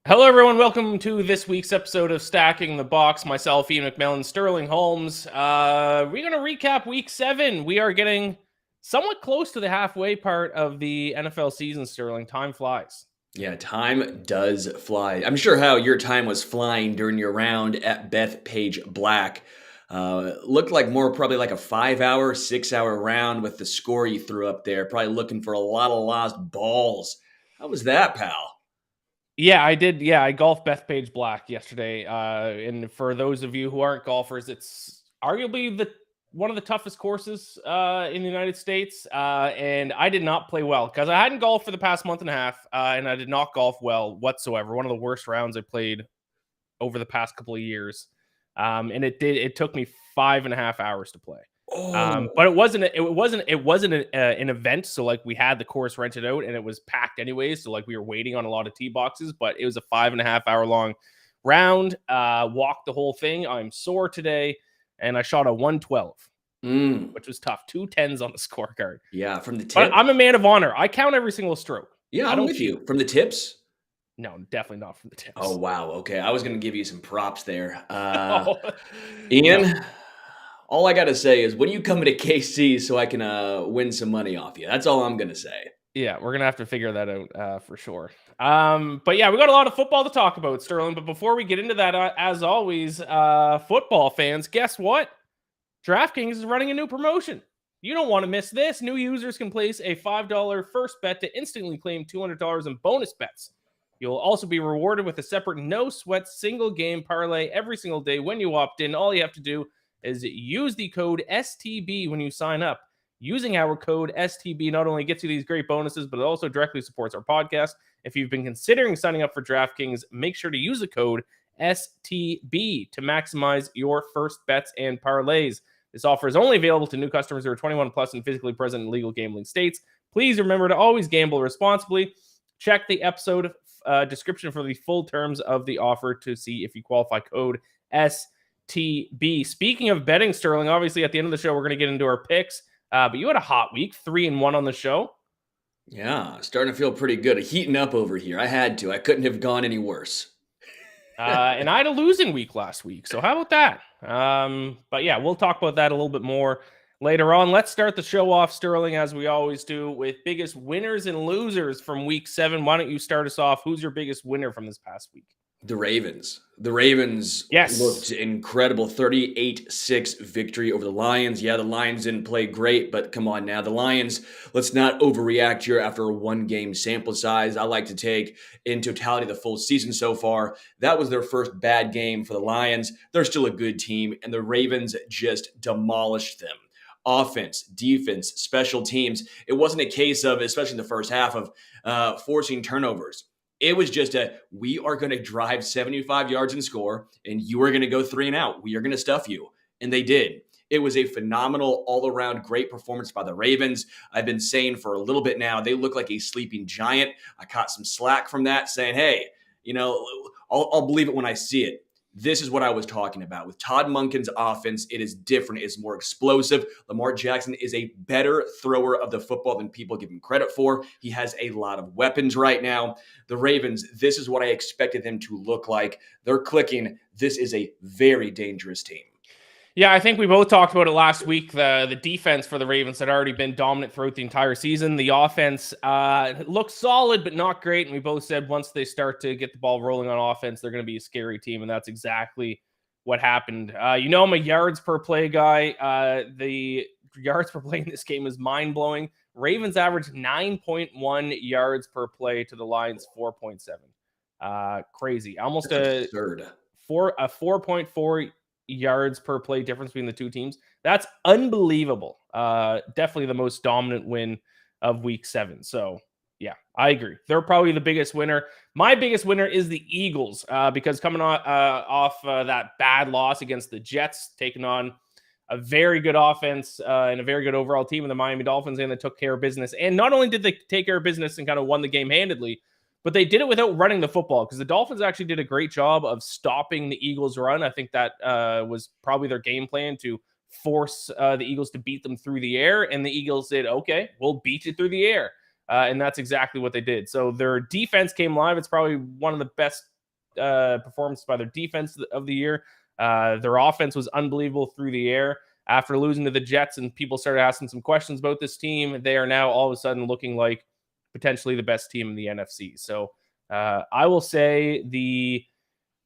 Hello, everyone. Welcome to this week's episode of Stacking the Box. Myself, Iain, MacMillan, Sterling, Holmes. We're going to recap Week 7. We are getting somewhat close to the halfway part of the NFL season, Sterling. Time flies. Yeah, time does fly. I'm sure how your time was flying during your round at Bethpage Black. Looked like probably like a 5-hour, 6-hour round with the score you threw up there. Probably looking for a lot of lost balls. How was that, pal? Yeah, I did. Yeah, I golfed Bethpage Black yesterday. And for those of you who aren't golfers, it's arguably one of the toughest courses in the United States. And I did not play well because I hadn't golfed for the past month and a half, and I did not golf well whatsoever. One of the worst rounds I played over the past couple of years. And it took me 5.5 hours to play. But Oh, it wasn't an event. So like we had the course rented out and it was packed anyways. So like we were waiting on a lot of tee boxes, but it was a 5.5 hour long round. Walked the whole thing. I'm sore today, and I shot a 112, which was tough. 2 10s on the scorecard. yeah, from the But tip? I'm a man of honor. I count every single stroke. Yeah, I I'm don't with cheat. you. From the tips? No, definitely not from the Oh, tips. wow. Okay, I was going to give you some props there. Oh, no. Ian, all I got to say is when you come to KC so I can win some money off you. That's all I'm going to say. Yeah, we're gonna have to figure that out for sure. But yeah, we got a lot of football to talk about, Sterling. But before we get into that, as always, football fans, guess what? DraftKings is running a new promotion. You don't want to miss this. New users can place a $5 first bet to instantly claim $200 in bonus bets. You'll also be rewarded with a separate no-sweat single game parlay every single day when you opt in. All you have to do is use the code STB when you sign up. Using our code STB not only gets you these great bonuses, but it also directly supports our podcast. If you've been considering signing up for DraftKings, make sure to use the code STB to maximize your first bets and parlays. This offer is only available to new customers who are 21 plus and physically present in legal gambling states. Please remember to always gamble responsibly. Check the episode description for the full terms of the offer to see if you qualify. Code STB. Speaking of betting, Sterling, obviously at the end of the show, we're going to get into our picks. But you had a hot week, 3-1 on the show. Yeah, starting to feel pretty good. Heating up over here. I had to. I couldn't have gone any worse. And I had a losing week last week. So how about that? But yeah, we'll talk about that a little bit more later on. Let's start the show off, Sterling, as we always do, with biggest winners and losers from week 7. Why don't you start us off? Who's your biggest winner from this past week? The Ravens. The Ravens Yes. looked incredible. 38-6 victory over the Lions. Yeah, the Lions didn't play great, but come on now. The Lions, let's not overreact here after a one-game sample size. I like to take in totality the full season so far. That was their first bad game for the Lions. They're still a good team, and the Ravens just demolished them. Offense, defense, special teams. It wasn't a case of, especially in the first half, of forcing turnovers. It was just we are going to drive 75 yards and score, and you are going to go 3 and out. We are going to stuff you. And they did. It was a phenomenal, all-around great performance by the Ravens. I've been saying for a little bit now, they look like a sleeping giant. I caught some slack from that saying, hey, I'll believe it when I see it. This is what I was talking about. With Todd Monken's offense, it is different. It's more explosive. Lamar Jackson is a better thrower of the football than people give him credit for. He has a lot of weapons right now. The Ravens, this is what I expected them to look like. They're clicking. This is a very dangerous team. Yeah, I think we both talked about it last week. The defense for the Ravens had already been dominant throughout the entire season. The offense looks solid, but not great. And we both said once they start to get the ball rolling on offense, they're going to be a scary team. And that's exactly what happened. I'm a yards per play guy. The yards per play in this game is mind-blowing. Ravens averaged 9.1 yards per play to the Lions 4.7. Crazy. Almost That's absurd. a 4.4 yards per play difference between the two teams. That's unbelievable. Definitely the most dominant win of week 7. So yeah, I agree. They're probably the biggest winner. My biggest winner is the Eagles because coming off that bad loss against the Jets, taking on a very good offense and a very good overall team in the Miami Dolphins, and they took care of business. And not only did they take care of business and kind of won the game handedly, but they did it without running the football because the Dolphins actually did a great job of stopping the Eagles' run. I think that was probably their game plan to force the Eagles to beat them through the air. And the Eagles said, okay, we'll beat you through the air. And that's exactly what they did. So their defense came live. It's probably one of the best performance by their defense of the year. Their offense was unbelievable through the air. After losing to the Jets and people started asking some questions about this team, they are now all of a sudden looking like potentially the best team in the NFC. So I will say the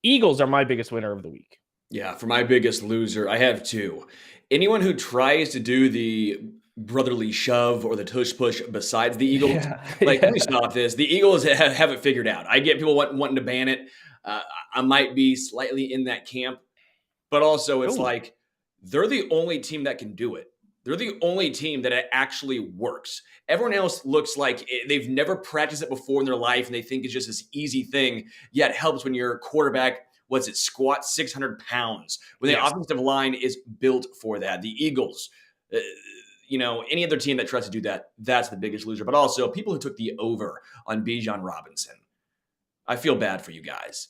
Eagles are my biggest winner of the week. Yeah, for my biggest loser, I have two. Anyone who tries to do the brotherly shove or the tush push besides the Eagles, can we stop this? The Eagles have it figured out. I get people wanting to ban it. I might be slightly in that camp, but also it's like they're the only team that can do it. They're the only team that it actually works. Everyone else looks like they've never practiced it before in their life and they think it's just this easy thing. Yeah, it helps when your quarterback, squats 600 pounds. When the offensive line is built for that. The Eagles, any other team that tries to do that, that's the biggest loser. But also people who took the over on Bijan Robinson. I feel bad for you guys.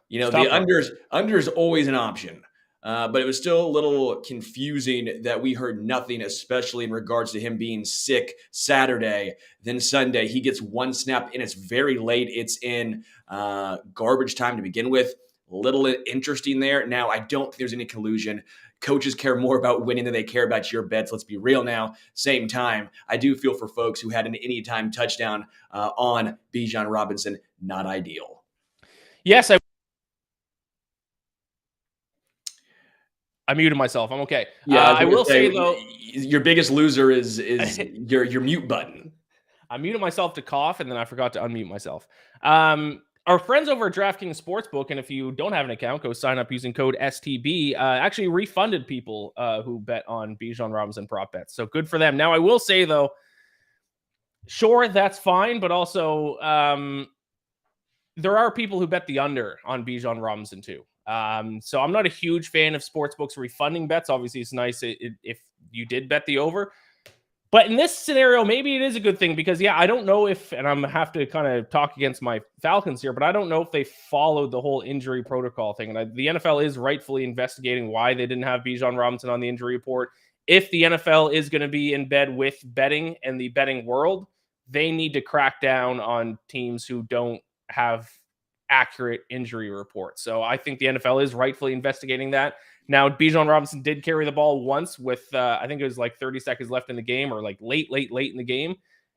The under is always an option. But it was still a little confusing that we heard nothing, especially in regards to him being sick Saturday. Then Sunday, he gets one snap, and it's very late. It's in garbage time to begin with. A little interesting there. Now, I don't think there's any collusion. Coaches care more about winning than they care about your bets. Let's be real now. Same time, I do feel for folks who had an anytime touchdown on Bijan Robinson. Not ideal. Yes, I muted myself. I'm okay. Yeah, I will say though, your biggest loser is your mute button. I muted myself to cough, and then I forgot to unmute myself. Our friends over at DraftKings Sportsbook, and if you don't have an account, go sign up using code STB, actually refunded people who bet on Bijan Robinson prop bets. So good for them. Now, I will say, though, sure, that's fine, but also there are people who bet the under on Bijan Robinson, too. So I'm not a huge fan of sportsbooks refunding bets. Obviously, it's nice if you did bet the over. But in this scenario, maybe it is a good thing because, I don't know if, and I'm have to kind of talk against my Falcons here, but I don't know if they followed the whole injury protocol thing. And the NFL is rightfully investigating why they didn't have Bijan Robinson on the injury report. If the NFL is going to be in bed with betting and the betting world, they need to crack down on teams who don't have accurate injury reports. So I think the NFL is rightfully investigating that. Now, Bijan Robinson did carry the ball once with, I think it was like 30 seconds left in the game or like late in the game.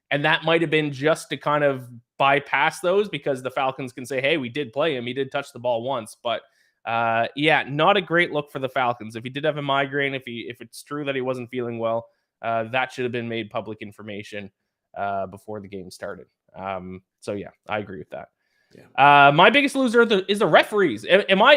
And that might have been just to kind of bypass those because the Falcons can say, hey, we did play him. He did touch the ball once. But not a great look for the Falcons. If he did have a migraine, if it's true that he wasn't feeling well, that should have been made public information before the game started. I agree with that. Yeah. My biggest loser is the referees.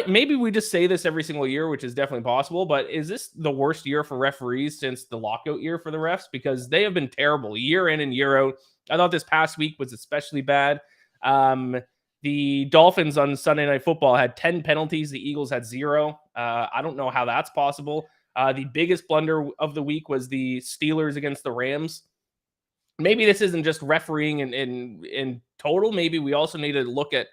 Maybe we just say this every single year, which is definitely possible, but is this the worst year for referees since the lockout year for the refs? Because they have been terrible year in and year out. I thought this past week was especially bad. The Dolphins on Sunday Night Football had 10 penalties. The Eagles had 0. I don't know how that's possible. The biggest blunder of the week was the Steelers against the Rams. Maybe this isn't just refereeing in total. Maybe we also need to look at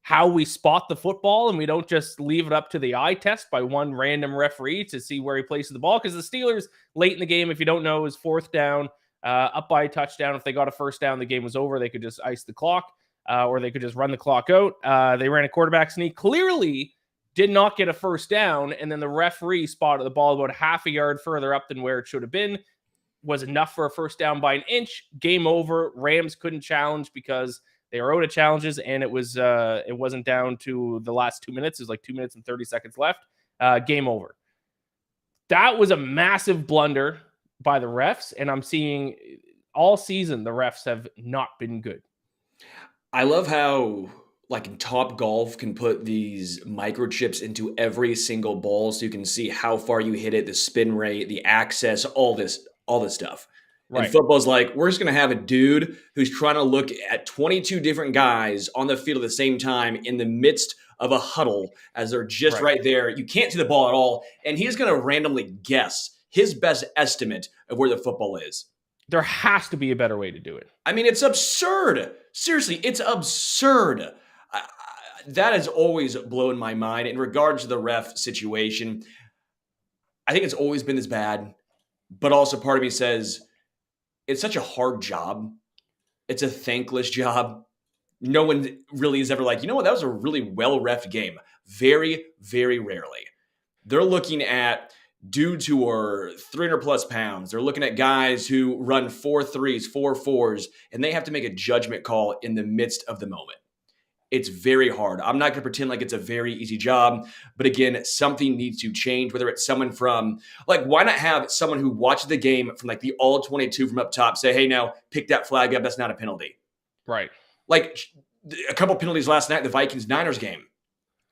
how we spot the football and we don't just leave it up to the eye test by one random referee to see where he places the ball. Because the Steelers, late in the game, if you don't know, is 4th down, up by a touchdown. If they got a first down, the game was over. They could just ice the clock or they could just run the clock out. They ran a quarterback sneak. Clearly did not get a first down. And then the referee spotted the ball about half a yard further up than where it should have been. Was enough for a first down by an inch. Game over. Rams couldn't challenge because they were out of challenges, and it wasn't down to the last 2 minutes. It was like 2 minutes and 30 seconds left. Game over. That was a massive blunder by the refs, and I'm seeing all season the refs have not been good. I love how Top Golf can put these microchips into every single ball so you can see how far you hit it, the spin rate, the access, all this stuff. Right. And football's we're just going to have a dude who's trying to look at 22 different guys on the field at the same time in the midst of a huddle as they're just right there. You can't see the ball at all. And he's going to randomly guess his best estimate of where the football is. There has to be a better way to do it. I mean, it's absurd. Seriously, it's absurd. That has always blown my mind in regards to the ref situation. I think it's always been this bad. But also part of me says, it's such a hard job. It's a thankless job. no one really is ever like, you know what, that was a really well-reffed game. Very, very rarely. They're looking at dudes who are 300 plus pounds. They're looking at guys who run 4.3s, 4.4s, and they have to make a judgment call in the midst of the moment. It's very hard. I'm not going to pretend like it's a very easy job, but again, something needs to change, whether it's someone from, like, why not have someone who watches the game from like the all 22 from up top say, hey, now pick that flag up. That's not a penalty. Right. Like a couple penalties last night in the Vikings-Niners game.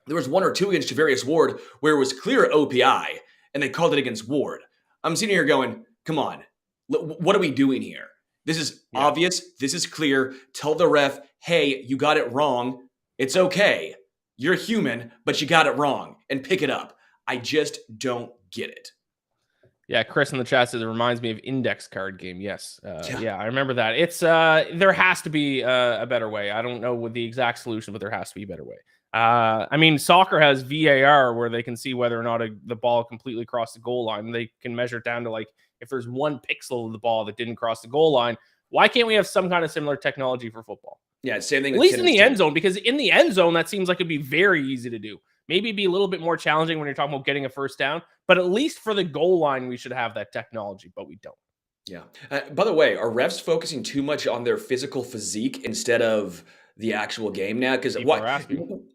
There was one or two against Javarius Ward where it was clear OPI, and they called it against Ward. I'm sitting here going, come on, what are we doing here? This is obvious. This is clear. Tell the ref, hey, you got it wrong. It's okay. You're human, but you got it wrong, and pick it up. I just don't get it. Yeah, Chris in the chat says it reminds me of index card game. Yes. Yeah, I remember that. It's there has to be a better way. I don't know what the exact solution, but there has to be a better way. I mean, soccer has VAR where they can see whether or not the ball completely crossed the goal line. They can measure it down to like if there's one pixel of the ball that didn't cross the goal line. Why can't we have some kind of similar technology for football? Yeah, same thing. At least in the end zone, because in the end zone, that seems like it'd be very easy to do. Maybe it'd be a little bit more challenging when you're talking about getting a first down, but at least for the goal line, we should have that technology, but we don't. Yeah. By the way, are refs focusing too much on their physical physique instead of the actual game now? Because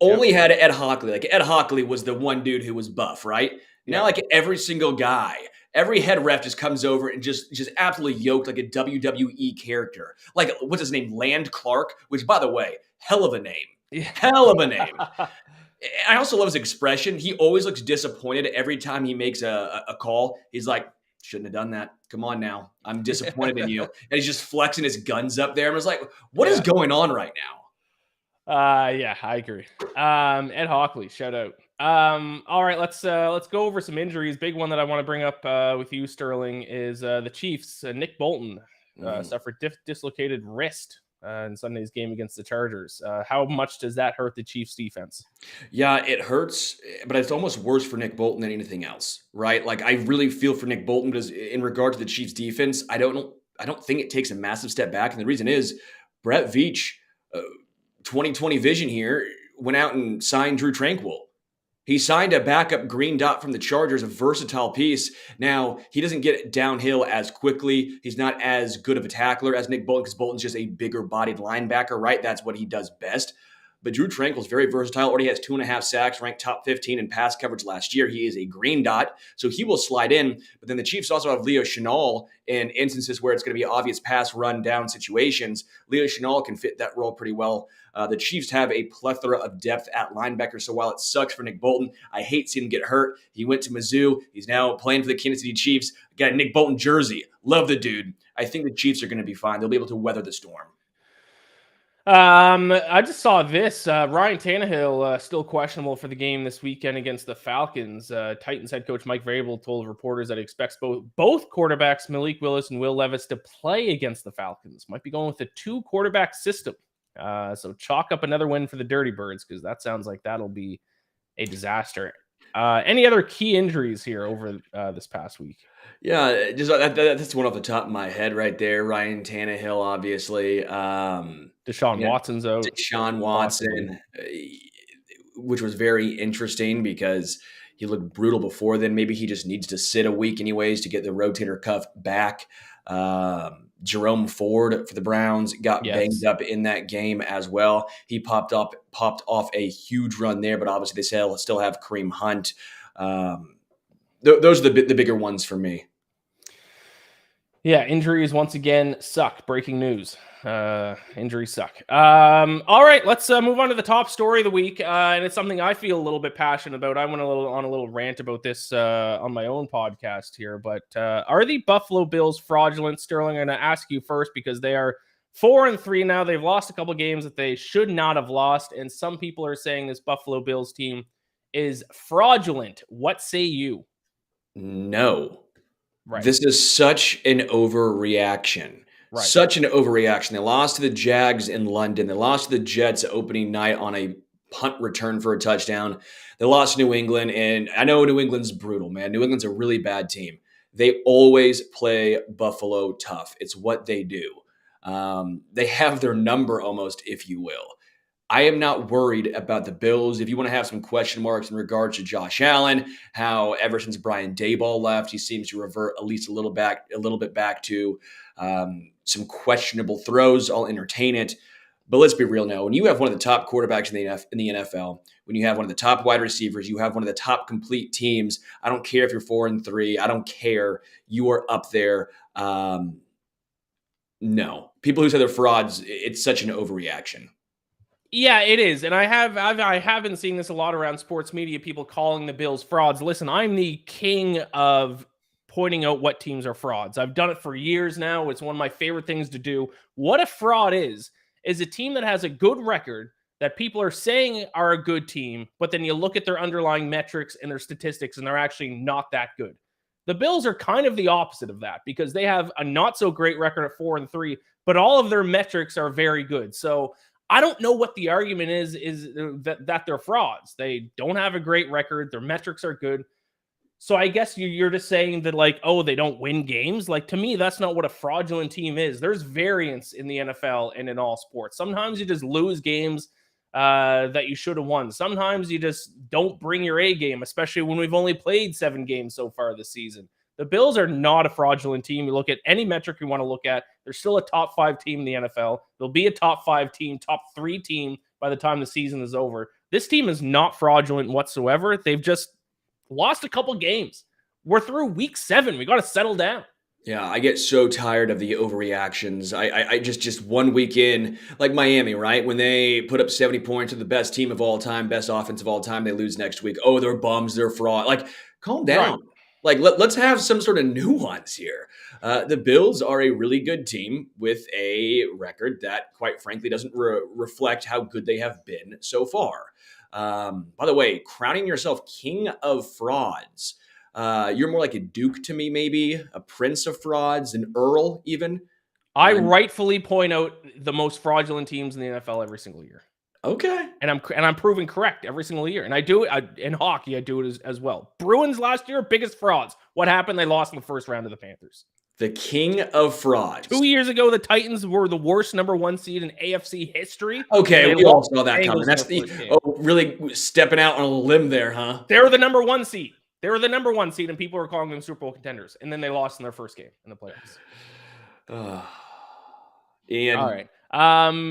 only had Ed Hockley. Like Ed Hockley was the one dude who was buff, right? Now, like every single guy, every head ref just comes over and just absolutely yoked like a WWE character. Like, what's his name? Land Clark, which, by the way, hell of a name. Yeah. Hell of a name. I also love his expression. He always looks disappointed every time he makes a call. He's like, shouldn't have done that. Come on now. I'm disappointed in you. And he's just flexing his guns up there. I was like, what is going on right now? Yeah, I agree. Ed Hockley, shout out. All right, let's go over some injuries. Big one that I want to bring up with you, Sterling, is the Chiefs. Nick Bolton suffered dislocated wrist in Sunday's game against the Chargers. How much does that hurt the Chiefs defense? Yeah, it hurts, but it's almost worse for Nick Bolton than anything else, right? Like I really feel for Nick Bolton because in regard to the Chiefs defense, I don't think it takes a massive step back. And the reason is Brett Veach, 2020 vision here, went out and signed Drew Tranquill. He signed a backup green dot from the Chargers, a versatile piece. Now, he doesn't get downhill as quickly. He's not as good of a tackler as Nick Bolton because Bolton's just a bigger-bodied linebacker, right? That's what he does best. But Drew Tranquill is very versatile. Already has 2.5 sacks, ranked top 15 in pass coverage last year. He is a green dot, so he will slide in. But then the Chiefs also have Leo Chenal in instances where it's going to be obvious pass run down situations. Leo Chenal can fit that role pretty well. The Chiefs have a plethora of depth at linebacker, so while it sucks for Nick Bolton, I hate seeing him get hurt. He went to Mizzou. He's now playing for the Kansas City Chiefs. Got a Nick Bolton jersey. Love the dude. I think the Chiefs are going to be fine. They'll be able to weather the storm. I just saw this. Ryan Tannehill still questionable for the game this weekend against the Falcons. Titans head coach Mike Vrabel told reporters that he expects both quarterbacks, Malik Willis and Will Levis, to play against the Falcons. Might be going with a 2-quarterback system. So chalk up another win for the Dirty Birds because that sounds like that'll be a disaster. Any other key injuries here over this past week? Yeah, just that's one off the top of my head right there. Ryan Tannehill, obviously. Deshaun Watson's out. Deshaun Watson, which was very interesting because he looked brutal before then. Maybe he just needs to sit a week anyways to get the rotator cuff back. Jerome Ford for the Browns got banged up in that game as well. He popped off a huge run there, but obviously they still have Kareem Hunt. Those are the bigger ones for me. Yeah, injuries once again suck. Breaking news. Injuries suck. All right, let's move on to the top story of the week. And it's something I feel a little bit passionate about. I went on a little rant about this on my own podcast here. But are the Buffalo Bills fraudulent? Sterling, I'm going to ask you first because they are 4-3 now. They've lost a couple games that they should not have lost. And some people are saying this Buffalo Bills team is fraudulent. What say you? No. Right. This is such an overreaction. Right. Such an overreaction. They lost to the Jags in London. They lost to the Jets opening night on a punt return for a touchdown. They lost to New England, and I know New England's brutal, man. New England's a really bad team. They always play Buffalo tough. It's what they do. They have their number almost, if you will. I am not worried about the Bills. If you want to have some question marks in regards to Josh Allen, how ever since Brian Daboll left, he seems to revert at least a little bit back to some questionable throws. I'll entertain it. But let's be real now. When you have one of the top quarterbacks in the NFL, when you have one of the top wide receivers, you have one of the top complete teams. I don't care if you're 4-3. I don't care. You are up there. No, people who say they're frauds, it's such an overreaction. Yeah, it is. And I have been seeing this a lot around sports media, people calling the Bills frauds. Listen, I'm the king of pointing out what teams are frauds. I've done it for years now. It's one of my favorite things to do. What a fraud is a team that has a good record that people are saying are a good team, but then you look at their underlying metrics and their statistics and they're actually not that good. The Bills are kind of the opposite of that because they have a not so great record at 4-3, but all of their metrics are very good. So I don't know what the argument is that they're frauds. They don't have a great record. Their metrics are good. So I guess you're just saying that, like, oh, they don't win games. Like, to me, that's not what a fraudulent team is. There's variance in the NFL and in all sports. Sometimes you just lose games that you should have won. Sometimes you just don't bring your A game, especially when we've only played 7 games so far this season. The Bills are not a fraudulent team. You look at any metric you want to look at, they're still a top 5 team in the NFL. They'll be a top 5 team, top 3 team by the time the season is over. This team is not fraudulent whatsoever. They've just lost a couple games. We're through week 7. We got to settle down. Yeah, I get so tired of the overreactions. I just 1 week in, like Miami, right? When they put up 70 points to the best team of all time, best offense of all time, they lose next week. Oh, they're bums, they're fraud. Like, calm down. Right. Like, let's have some sort of nuance here. The Bills are a really good team with a record that, quite frankly, doesn't reflect how good they have been so far. By the way, crowning yourself king of frauds. You're more like a duke to me, maybe a prince of frauds, an earl even. I rightfully point out the most fraudulent teams in the NFL every single year. Okay. And I'm proven correct every single year. And I do it in hockey. I do it as well. Bruins last year, biggest frauds. What happened? They lost in the first round to the Panthers. The king of frauds. 2 years ago, the Titans were the worst number 1 seed in AFC history. Okay, we all saw that coming. That's really stepping out on a limb there, huh? They were the number 1 seed. They were the number 1 seed, and people were calling them Super Bowl contenders. And then they lost in their first game in the playoffs. Ian, all right.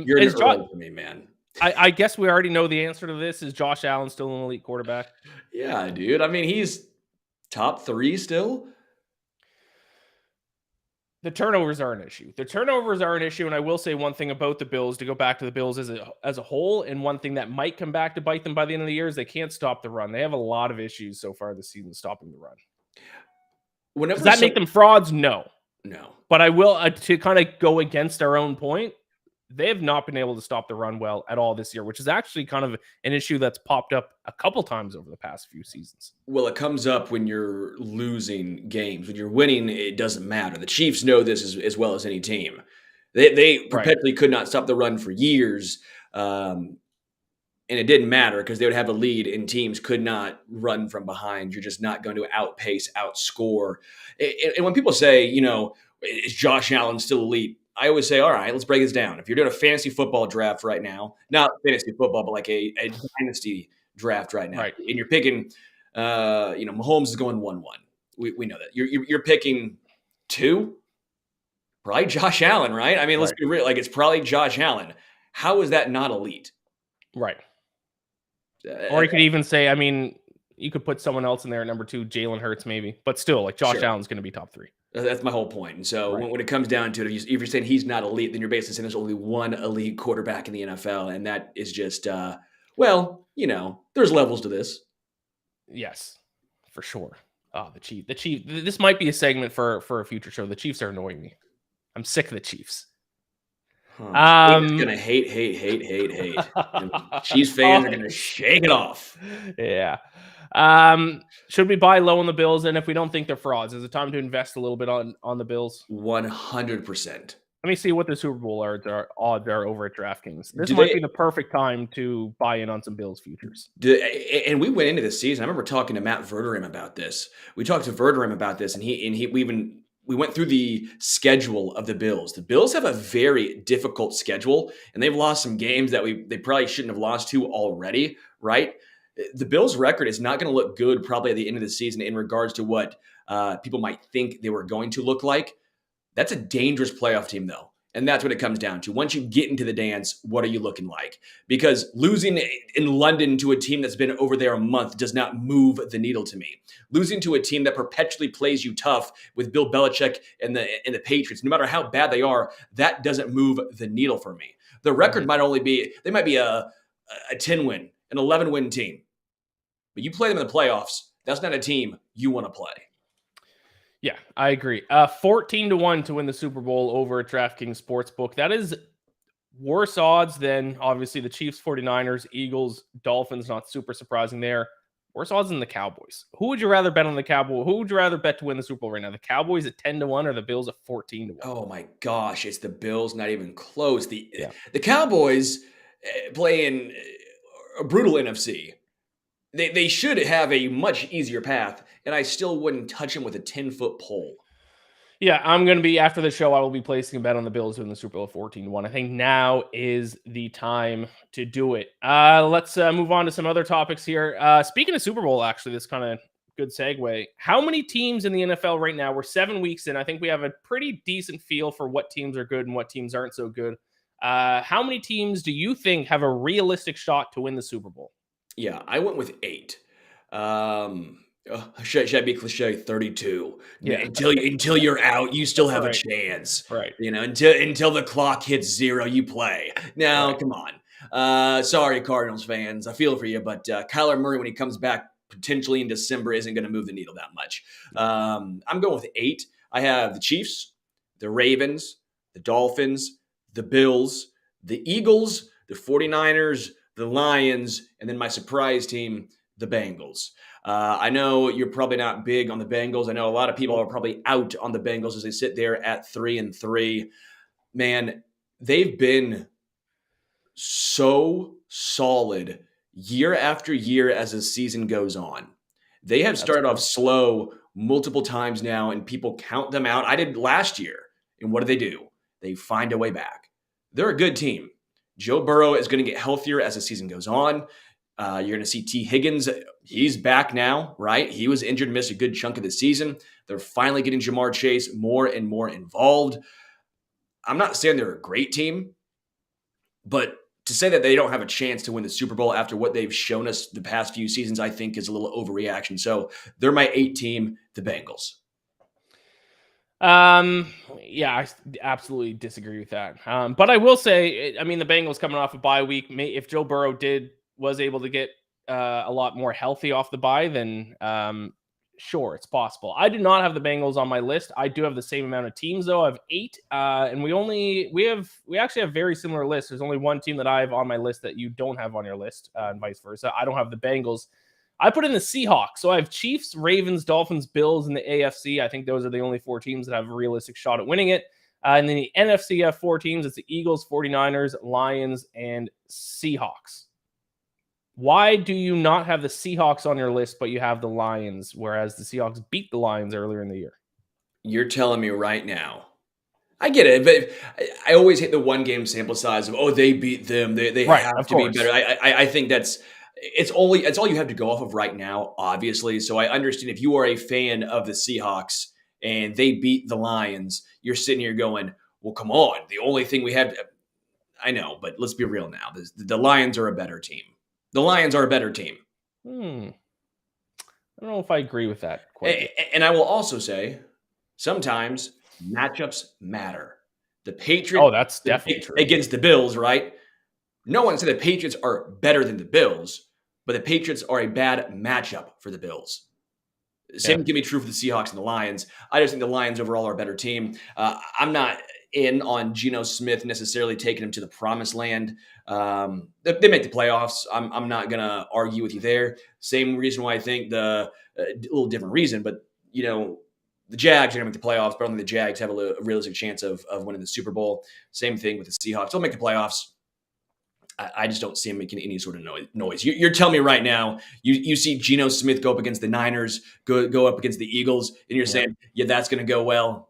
You're an earl to me, man. I guess we already know the answer to this. Is Josh Allen still an elite quarterback? Yeah, dude. I mean, he's top 3 still. The turnovers are an issue. The turnovers are an issue, and I will say one thing about the Bills, to go back to the Bills as a whole, and one thing that might come back to bite them by the end of the year is they can't stop the run. They have a lot of issues so far this season stopping the run. Does that make them frauds? No. But I will, to kind of go against our own point, they have not been able to stop the run well at all this year, which is actually kind of an issue that's popped up a couple times over the past few seasons. Well, it comes up when you're losing games. When you're winning, it doesn't matter. The Chiefs know this as well as any team. They perpetually could not stop the run for years, and it didn't matter because they would have a lead and teams could not run from behind. You're just not going to outpace, outscore. And when people say, is Josh Allen still elite? I always say, all right, let's break this down. If you're doing a fantasy football draft right now, not fantasy football, but like a dynasty draft right now, and you're picking, Holmes is going 1-1. We know that. You're picking 2, probably Josh Allen, right? I mean, let's be real. Like, it's probably Josh Allen. How is that not elite? Right. Or you could even say, I mean, you could put someone else in there at number 2, Jalen Hurts maybe, but still, like Josh Allen's going to be top 3. That's my whole point. And so when it comes down to it, if you're saying he's not elite, then you're basically saying there's only one elite quarterback in the NFL. And that is just, there's levels to this. Yes, for sure. Oh, the Chiefs. This might be a segment for a future show. The Chiefs are annoying me. I'm sick of the Chiefs. It's going to hate. And Chiefs fans are going to shake it off. Yeah. Should we buy low on the Bills? And if we don't think they're frauds, is it time to invest a little bit on the Bills? 100%. Let me see what the Super Bowl odds are over at DraftKings. This might be the perfect time to buy in on some Bills futures. And we went into this season. I remember talking to Matt Verderame about this. We talked to Verderame about this, and we even we went through the schedule of the Bills. The Bills have a very difficult schedule, and they've lost some games that they probably shouldn't have lost to already, right? The Bills' record is not going to look good probably at the end of the season in regards to what people might think they were going to look like. That's a dangerous playoff team, though. And that's what it comes down to. Once you get into the dance, what are you looking like? Because losing in London to a team that's been over there a month does not move the needle to me. Losing to a team that perpetually plays you tough with Bill Belichick and the Patriots, no matter how bad they are, that doesn't move the needle for me. The record might be a 10-win, an 11-win team. But you play them in the playoffs, that's not a team you want to play. Yeah, I agree. 14-1 to win the Super Bowl over at DraftKings Sportsbook. That is worse odds than obviously the Chiefs, 49ers, Eagles, Dolphins. Not super surprising there. Worse odds than the Cowboys. Who would you rather bet on the Cowboys? Who would you rather bet to win the Super Bowl right now? The Cowboys at 10-1 or the Bills at 14-1? Oh my gosh, it's the Bills, not even close. The Cowboys play in a brutal NFC. They should have a much easier path, and I still wouldn't touch them with a 10-foot pole. Yeah, I'm going to be, after the show, I will be placing a bet on the Bills in the Super Bowl 14-1. I think now is the time to do it. Let's move on to some other topics here. Speaking of Super Bowl, actually, this kind of good segue. How many teams in the NFL right now? We're 7 weeks in. I think we have a pretty decent feel for what teams are good and what teams aren't so good. How many teams do you think have a realistic shot to win the Super Bowl? Yeah, I went with 8. Should I be cliche? 32. Yeah. Until you're out, you still have Right. a chance. Right. Until the clock hits 0, you play. Now, Come on. Sorry, Cardinals fans. I feel for you, but Kyler Murray, when he comes back potentially in December, isn't going to move the needle that much. I'm going with 8. I have the Chiefs, the Ravens, the Dolphins, the Bills, the Eagles, the 49ers, the Lions, and then my surprise team, the Bengals. I know you're probably not big on the Bengals. I know a lot of people are probably out on the Bengals as they sit there at 3-3. Man, they've been so solid year after year as the season goes on. They have started off slow multiple times now, and people count them out. I did last year, and what do? They find a way back. They're a good team. Joe Burrow is going to get healthier as the season goes on. You're going to see T. Higgins. He's back now, right? He was injured, missed a good chunk of the season. They're finally getting Jamar Chase more and more involved. I'm not saying they're a great team, but to say that they don't have a chance to win the Super Bowl after what they've shown us the past few seasons, I think is a little overreaction. So they're my 8 team, the Bengals. Yeah, I absolutely disagree with that. But I will say, I mean, the Bengals coming off a bye week, if Joe Burrow was able to get a lot more healthy off the bye, then sure, it's possible. I do not have the Bengals on my list. I do have the same amount of teams though. I have 8, and we actually have very similar lists. There's only one team that I have on my list that you don't have on your list, and vice versa. I don't have the Bengals. I put in the Seahawks. So I have Chiefs, Ravens, Dolphins, Bills in the AFC. I think those are the only 4 teams that have a realistic shot at winning it. And then the NFC have 4 teams. It's the Eagles, 49ers, Lions, and Seahawks. Why do you not have the Seahawks on your list, but you have the Lions, whereas the Seahawks beat the Lions earlier in the year? You're telling me right now. I get it, but I always hate the one game sample size of, they beat them. They have to be better. I think it's all you have to go off of right now, obviously. So I understand if you are a fan of the Seahawks and they beat the Lions, you're sitting here going, well, come on. The only thing we have, I know, but let's be real now. The Lions are a better team. The Lions are a better team. I don't know if I agree with that quite. And I will also say, sometimes matchups matter. The Patriots. Oh, that's definitely true. Against the Bills, right? No one said the Patriots are better than the Bills, but the Patriots are a bad matchup for the Bills. Same can be true for the Seahawks and the Lions. I just think the Lions overall are a better team. I'm not in on Geno Smith necessarily taking him to the promised land. They make the playoffs. I'm not going to argue with you there. Same reason why I think a little different reason, but the Jags are going to make the playoffs, but only the Jags have a realistic chance of winning the Super Bowl. Same thing with the Seahawks. They'll make the playoffs. I just don't see him making any sort of noise. You're telling me right now, you see Geno Smith go up against the Niners, go up against the Eagles, and you're saying, that's going to go well.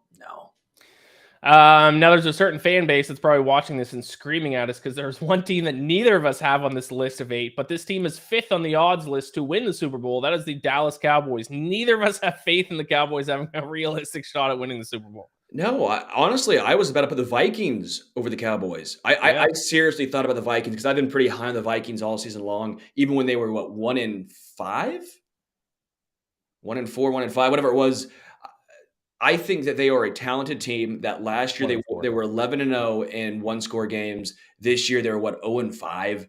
Now there's a certain fan base that's probably watching this and screaming at us because there's one team that neither of us have on this list of 8, but this team is 5th on the odds list to win the Super Bowl. That is the Dallas Cowboys. Neither of us have faith in the Cowboys having a realistic shot at winning the Super Bowl. No, honestly, I was about to put the Vikings over the Cowboys. Yeah. I seriously thought about the Vikings because I've been pretty high on the Vikings all season long, even when they were, 1-5? 1-4, 1-5, whatever it was. I think that they are a talented team that last year 1-4. they were 11-0 in one-score games. This year, they were, 0-5,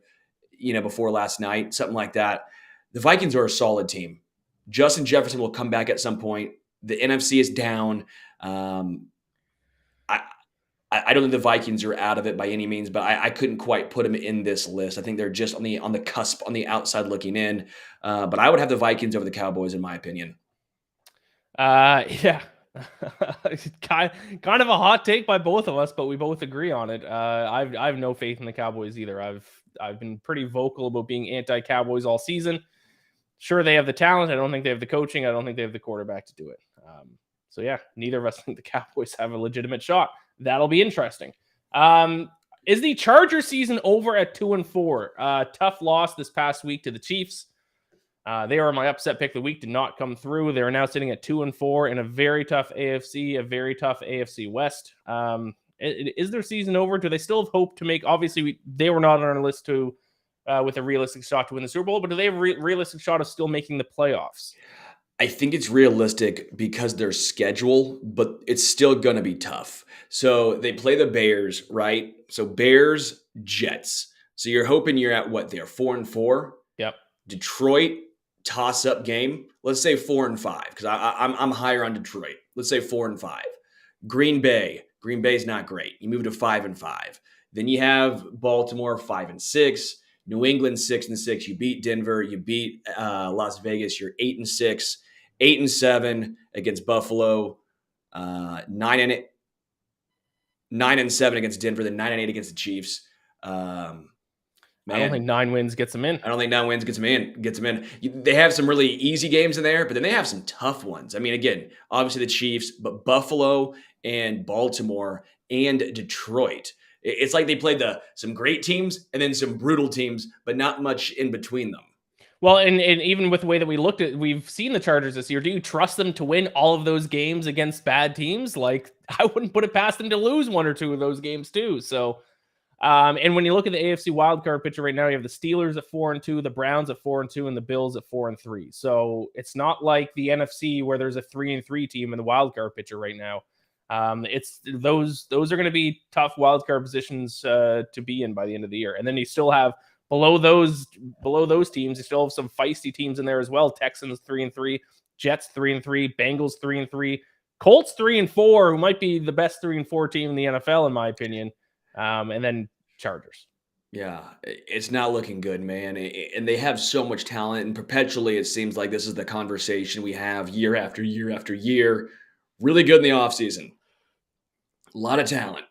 before last night, something like that. The Vikings are a solid team. Justin Jefferson will come back at some point. The NFC is down. I don't think the Vikings are out of it by any means, but I couldn't quite put them in this list. I think they're just on the cusp, on the outside looking in. But I would have the Vikings over the Cowboys, in my opinion. Yeah. kind of a hot take by both of us, but we both agree on it. I have no faith in the Cowboys either. I've been pretty vocal about being anti-Cowboys all season. Sure, they have the talent. I don't think they have the coaching. I don't think they have the quarterback to do it. So yeah, neither of us think the Cowboys have a legitimate shot. That'll be interesting. Is the Charger season over at 2-4? Tough loss this past week to the Chiefs. They are my upset pick of the week, did not come through. They're now sitting at 2-4 in a very tough AFC, a very tough AFC West. Is their season over? Do they still have hope to make? Obviously, they were not on our list to with a realistic shot to win the Super Bowl, but do they have a realistic shot of still making the playoffs? I think it's realistic because their schedule, but it's still going to be tough. So they play the Bears, right? So Bears, Jets. So you're hoping you're at what? They're 4-4. Yep. Detroit, toss-up game. Let's say 4-5 because I'm higher on Detroit. Let's say 4-5. Green Bay. Green Bay's not great. You move to 5-5. Then you have Baltimore 5-6. New England 6-6. You beat Denver. You beat Las Vegas. You're 8-6. 8-7 against Buffalo. 9-7 against Denver. Then 9-8 against the Chiefs. Man, I don't think 9 wins gets them in. I don't think 9 wins gets them in. They have some really easy games in there, but then they have some tough ones. I mean, again, obviously the Chiefs, but Buffalo and Baltimore and Detroit. It's like they played some great teams and then some brutal teams, but not much in between them. Well, and even with the way that we've seen the Chargers this year, do you trust them to win all of those games against bad teams? Like, I wouldn't put it past them to lose 1 or 2 of those games too. So, and when you look at the AFC wildcard picture right now, you have the Steelers at 4-2, the Browns at 4-2, and the Bills at 4-3. So it's not like the NFC where there's a 3-3 team in the wildcard picture right now. It's those are going to be tough wildcard positions to be in by the end of the year. And then you still have below those teams, you still have some feisty teams in there as well. Texans 3-3, Jets 3-3, Bengals 3-3, Colts 3-4, who might be the best 3-4 team in the NFL in my opinion. And then Chargers. Yeah, it's not looking good, man. And they have so much talent, and perpetually it seems like this is the conversation we have year after year after year. Really good in the offseason. A lot of talent,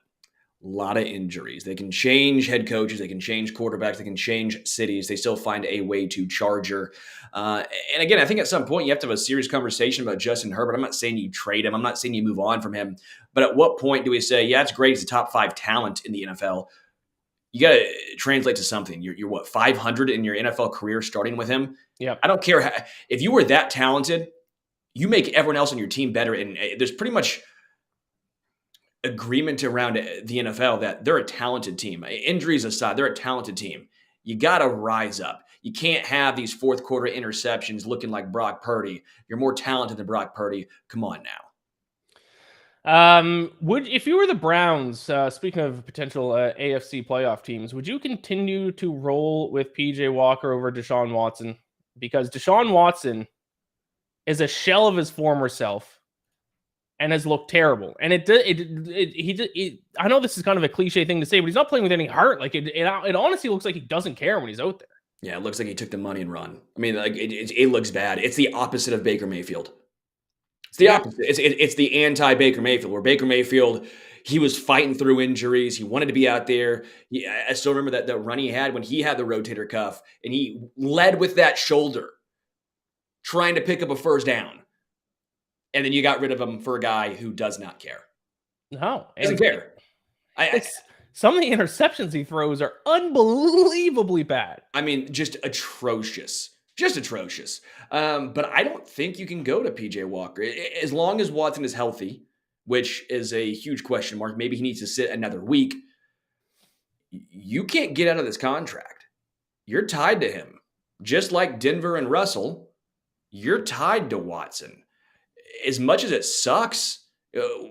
a lot of injuries. They can change head coaches, they can change quarterbacks, they can change cities. They still find a way to charger. And again, I think at some point you have to have a serious conversation about Justin Herbert. I'm not saying you trade him. I'm not saying you move on from him. But at what point do we say, yeah, it's great. He's a top 5 talent in the NFL. You got to translate to something. You're what, 500 in your NFL career starting with him? Yeah. I don't care. If you were that talented, you make everyone else on your team better. And there's pretty much agreement around the NFL that they're a talented team. Injuries aside, they're a talented team. You got to rise up. You can't have these fourth quarter interceptions looking like Brock Purdy. You're more talented than Brock Purdy. Come on now. If you were the Browns, speaking of potential AFC playoff teams, would you continue to roll with PJ Walker over Deshaun Watson? Because Deshaun Watson is a shell of his former self and has looked terrible. And I know this is kind of a cliche thing to say, but he's not playing with any heart. Like it honestly looks like he doesn't care when he's out there. Yeah, it looks like he took the money and run. I mean, like it looks bad. It's the opposite of Baker Mayfield. It's the opposite. It's the anti-Baker Mayfield, where Baker Mayfield, he was fighting through injuries. He wanted to be out there. I still remember that run he had when he had the rotator cuff, and he led with that shoulder, trying to pick up a first down. And then you got rid of him for a guy who does not care. No, Doesn't and care. some of the interceptions he throws are unbelievably bad. I mean, just atrocious. Just atrocious. But I don't think you can go to PJ Walker. As long as Watson is healthy, which is a huge question mark, maybe he needs to sit another week. You can't get out of this contract. You're tied to him. Just like Denver and Russell, you're tied to Watson. As much as it sucks,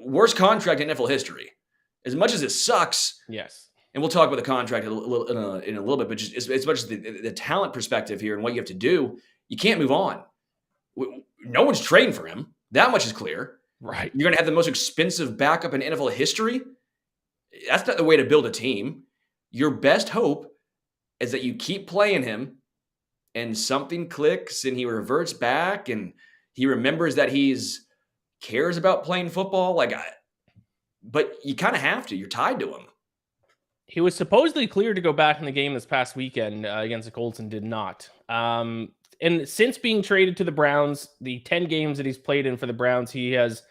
worst contract in NFL history. As much as it sucks, Yes. and we'll talk about the contract in a little bit, but just as much as the talent perspective here and what you have to do, you can't move on. No one's trading for him. That much is clear. Right. You're going to have the most expensive backup in NFL history. That's not the way to build a team. Your best hope is that you keep playing him and something clicks and he reverts back and he remembers that he's cares about playing football. But you kind of have to. You're tied to him. He was supposedly cleared to go back in the game this past weekend against the Colts and did not. And since being traded to the Browns, the 10 games that he's played in for the Browns, he has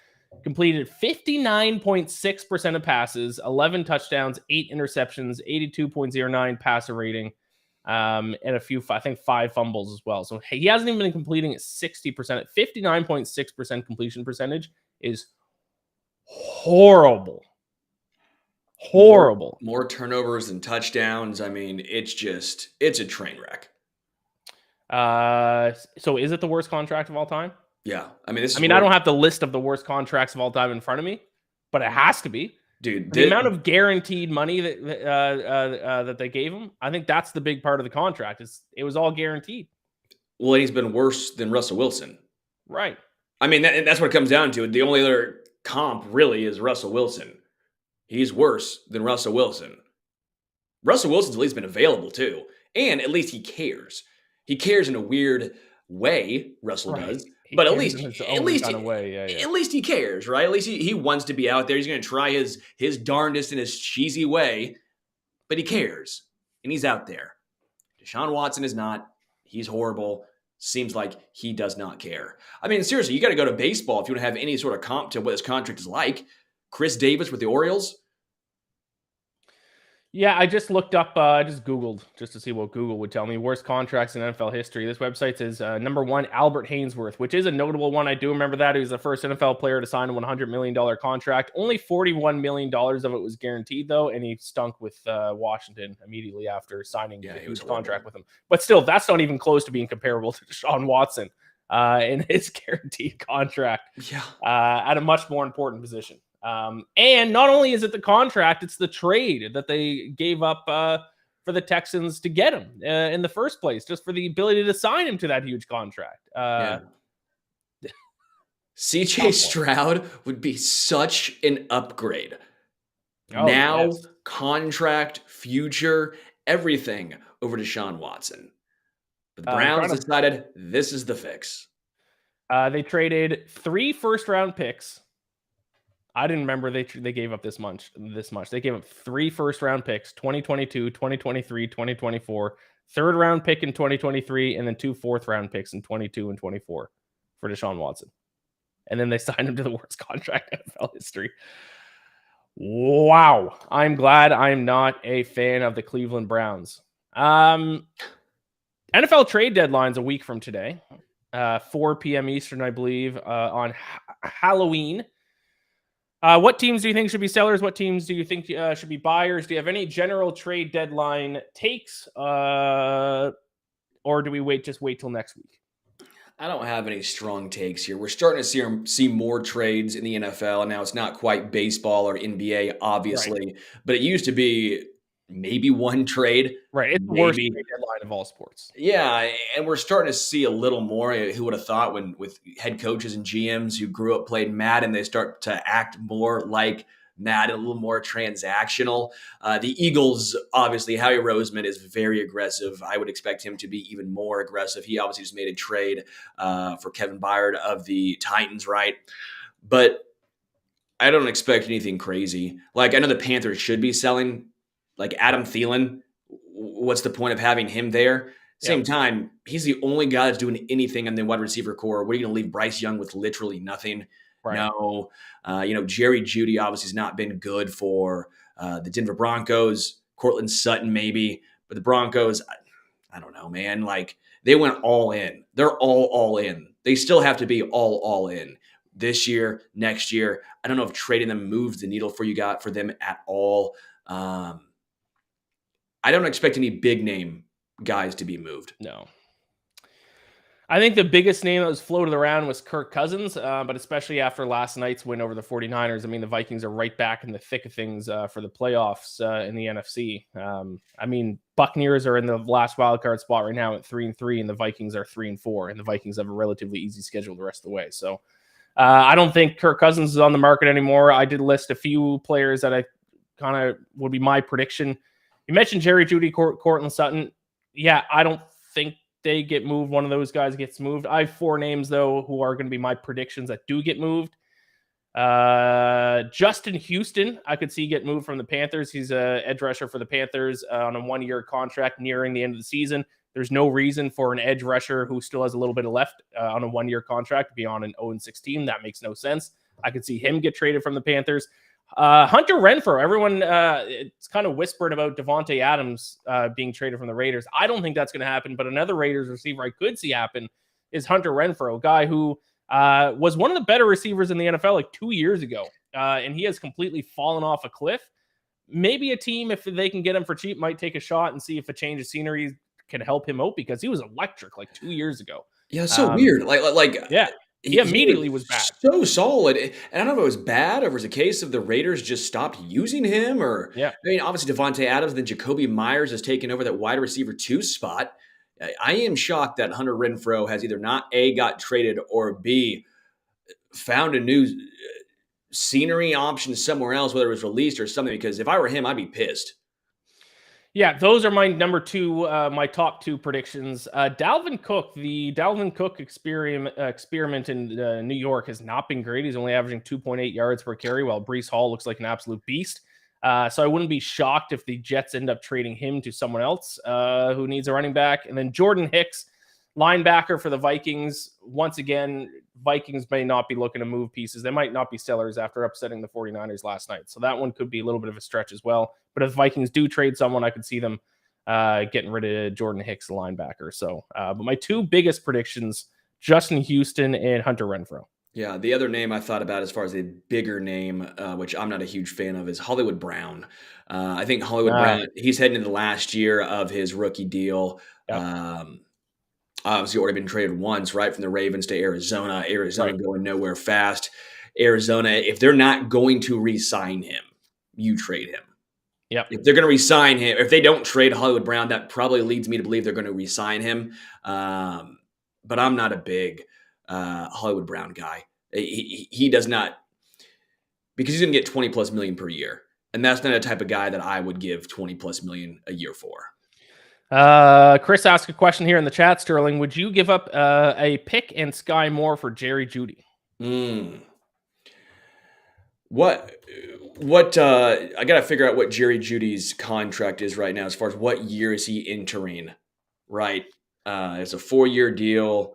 completed 59.6% of passes, 11 touchdowns, 8 interceptions, 82.09 passer rating, and a few, I think 5 fumbles as well. So he hasn't even been completing at 60%. 59.6% completion percentage is horrible. Horrible. More turnovers than touchdowns. I mean, it's a train wreck. So is it the worst contract of all time? Yeah. I mean, I don't have the list of the worst contracts of all time in front of me, but it has to be. Dude, the amount of guaranteed money that they gave him, I think that's the big part of the contract. It was all guaranteed. Well, and he's been worse than Russell Wilson. Right. I mean, that's what it comes down to. The only other comp really is Russell Wilson. He's worse than Russell Wilson. Russell Wilson's at least been available too. And at least he cares. He cares in a weird way, Russell does. But at least he cares, right? At least he wants to be out there. He's going to try his darndest in his cheesy way, but he cares. And he's out there. Deshaun Watson is not. He's horrible. Seems like he does not care. I mean, seriously, you got to go to baseball if you want to have any sort of comp to what this contract is like. Chris Davis with the Orioles. Yeah, I just looked up, I just Googled just to see what Google would tell me. Worst contracts in NFL history. This website says number 1, Albert Hainsworth, which is a notable one. I do remember that. He was the first NFL player to sign a $100 million contract. Only $41 million of it was guaranteed, though, and he stunk with Washington immediately after signing a huge contract with him. But still, that's not even close to being comparable to Deshaun Watson in his guaranteed contract at a much more important position. And not only is it the contract, it's the trade that they gave up for the Texans to get him in the first place, just for the ability to sign him to that huge contract. CJ Stroud would be such an upgrade. Contract, future, everything over Deshaun Watson. But the Browns decided this is the fix. They traded 3 first-round picks. I didn't remember they gave up this much. They gave up 3 first-round picks, 2022, 2023, 2024, third-round pick in 2023, and then 2 fourth-round picks in 22 and 24 for Deshaun Watson. And then they signed him to the worst contract in NFL history. Wow. I'm glad I'm not a fan of the Cleveland Browns. NFL trade deadline's a week from today, 4 p.m. Eastern, I believe, on Halloween. What teams do you think should be sellers? What teams do you think should be buyers? Do you have any general trade deadline takes, or do we wait till next week? I don't have any strong takes here. We're starting to see more trades in the NFL, and now it's not quite baseball or NBA, obviously, but it used to be maybe one trade. Right, it's the worst trade deadline of all sports. Yeah, and we're starting to see a little more. Who would have thought with head coaches and GMs who grew up playing Madden, they start to act more like Madden, a little more transactional. The Eagles, obviously, Howie Roseman is very aggressive. I would expect him to be even more aggressive. He obviously just made a trade for Kevin Byard of the Titans, right? But I don't expect anything crazy. Like, I know the Panthers should be selling, like Adam Thielen. What's the point of having him there? Same time, he's the only guy that's doing anything in the wide receiver core. What are you going to leave Bryce Young with literally nothing? Right. No. Jerry Jeudy obviously has not been good for the Denver Broncos. Cortland Sutton maybe, but the Broncos, I don't know, man. Like they went all in. They're all in. They still have to be all in this year, next year. I don't know if trading them moves the needle for them at all. I don't expect any big name guys to be moved. No. I think the biggest name that was floated around was Kirk Cousins, but especially after last night's win over the 49ers, I mean, the Vikings are right back in the thick of things for the playoffs in the NFC. I mean, Buccaneers are in the last wildcard spot right now at 3-3, and the Vikings are 3-4, and the Vikings have a relatively easy schedule the rest of the way. So I don't think Kirk Cousins is on the market anymore. I did list a few players that I kind of would be my prediction. You mentioned Jerry Jeudy, Cortland Sutton. Yeah, I don't think they get moved. One of those guys gets moved. I have 4 names, though, who are going to be my predictions that do get moved. Justin Houston, I could see get moved from the Panthers. He's an edge rusher for the Panthers on a 1-year contract nearing the end of the season. There's no reason for an edge rusher who still has a little bit of left on a 1-year contract to be on an 0-6 team. That makes no sense. I could see him get traded from the Panthers. Hunter Renfrow, everyone it's kind of whispered about Devontae Adams being traded from the Raiders. I don't think that's going to happen, but another Raiders receiver I could see happen is Hunter Renfrow, a guy who was one of the better receivers in the NFL like 2 years ago, and he has completely fallen off a cliff. Maybe a team, if they can get him for cheap, might take a shot and see if a change of scenery can help him out because he was electric like 2 years ago. Yeah, it's so weird. Yeah. He immediately was bad. So solid. And I don't know if it was bad or if it was a case of the Raiders just stopped using him or, Yeah. I mean, obviously Devontae Adams, then Jacoby Myers has taken over that wide receiver 2 spot. I am shocked that Hunter Renfrow has either not A, got traded or B, found a new scenery option somewhere else, whether it was released or something, because if I were him, I'd be pissed. Yeah, those are my number 2, my top 2 predictions. Dalvin Cook, the Dalvin Cook experiment in New York has not been great. He's only averaging 2.8 yards per carry, while Breece Hall looks like an absolute beast. So I wouldn't be shocked if the Jets end up trading him to someone else who needs a running back. And then Jordan Hicks, linebacker for the Vikings. Once again, Vikings may not be looking to move pieces. They might not be sellers after upsetting the 49ers last night. So that one could be a little bit of a stretch as well. But if Vikings do trade someone, I could see them getting rid of Jordan Hicks, the linebacker. So, but my 2 biggest predictions, Justin Houston and Hunter Renfrow. Yeah, the other name I thought about as far as a bigger name, which I'm not a huge fan of, is Hollywood Brown. I think Hollywood Brown, he's heading into the last year of his rookie deal. Yep. Obviously already been traded once, right, from the Ravens to Arizona. Arizona Right. going nowhere fast. Arizona, if they're not going to re-sign him, you trade him. Yep. If they're going to re-sign him, if they don't trade Hollywood Brown, that probably leads me to believe they're going to re-sign him. But I'm not a big Hollywood Brown guy. He does not, because he's going to get 20 plus million per year. And that's not a type of guy that I would give 20 plus million a year for. Chris asked a question here in the chat, Sterling. Would you give up a pick and Sky Moore for Jerry Jeudy? What I got to figure out what Jerry Jeudy's contract is right now as far as what year is he entering, right? It's a 4-year deal.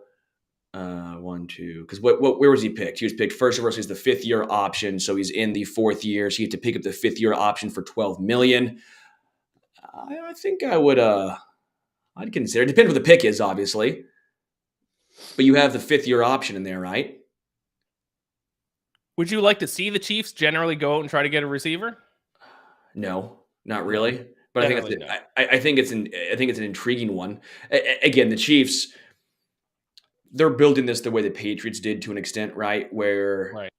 1, 2, because where was he picked? He was picked first of all, he's the 5th-year option, so he's in the 4th year. So you have to pick up the 5th-year option for $12 million. I think I would. I'd consider. It depends what the pick is, obviously, but you have the 5th-year option in there, right? Would you like to see the Chiefs generally go out and try to get a receiver? No, not really. But Definitely I think it's an intriguing one. Again, the Chiefs, they're building this the way the Patriots did to an extent, right? Where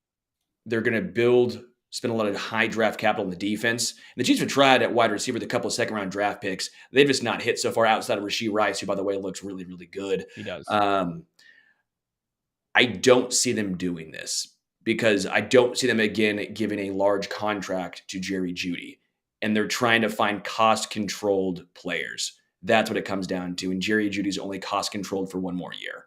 they're going to spend a lot of high draft capital in the defense. And the Chiefs have tried at wide receiver with a couple of second-round draft picks. They've just not hit so far outside of Rashee Rice, who, by the way, looks really, really good. He does. I don't see them doing this because I don't see them, again, giving a large contract to Jerry Jeudy. And they're trying to find cost-controlled players. That's what it comes down to. And Jerry Jeudy's only cost-controlled for 1 more year.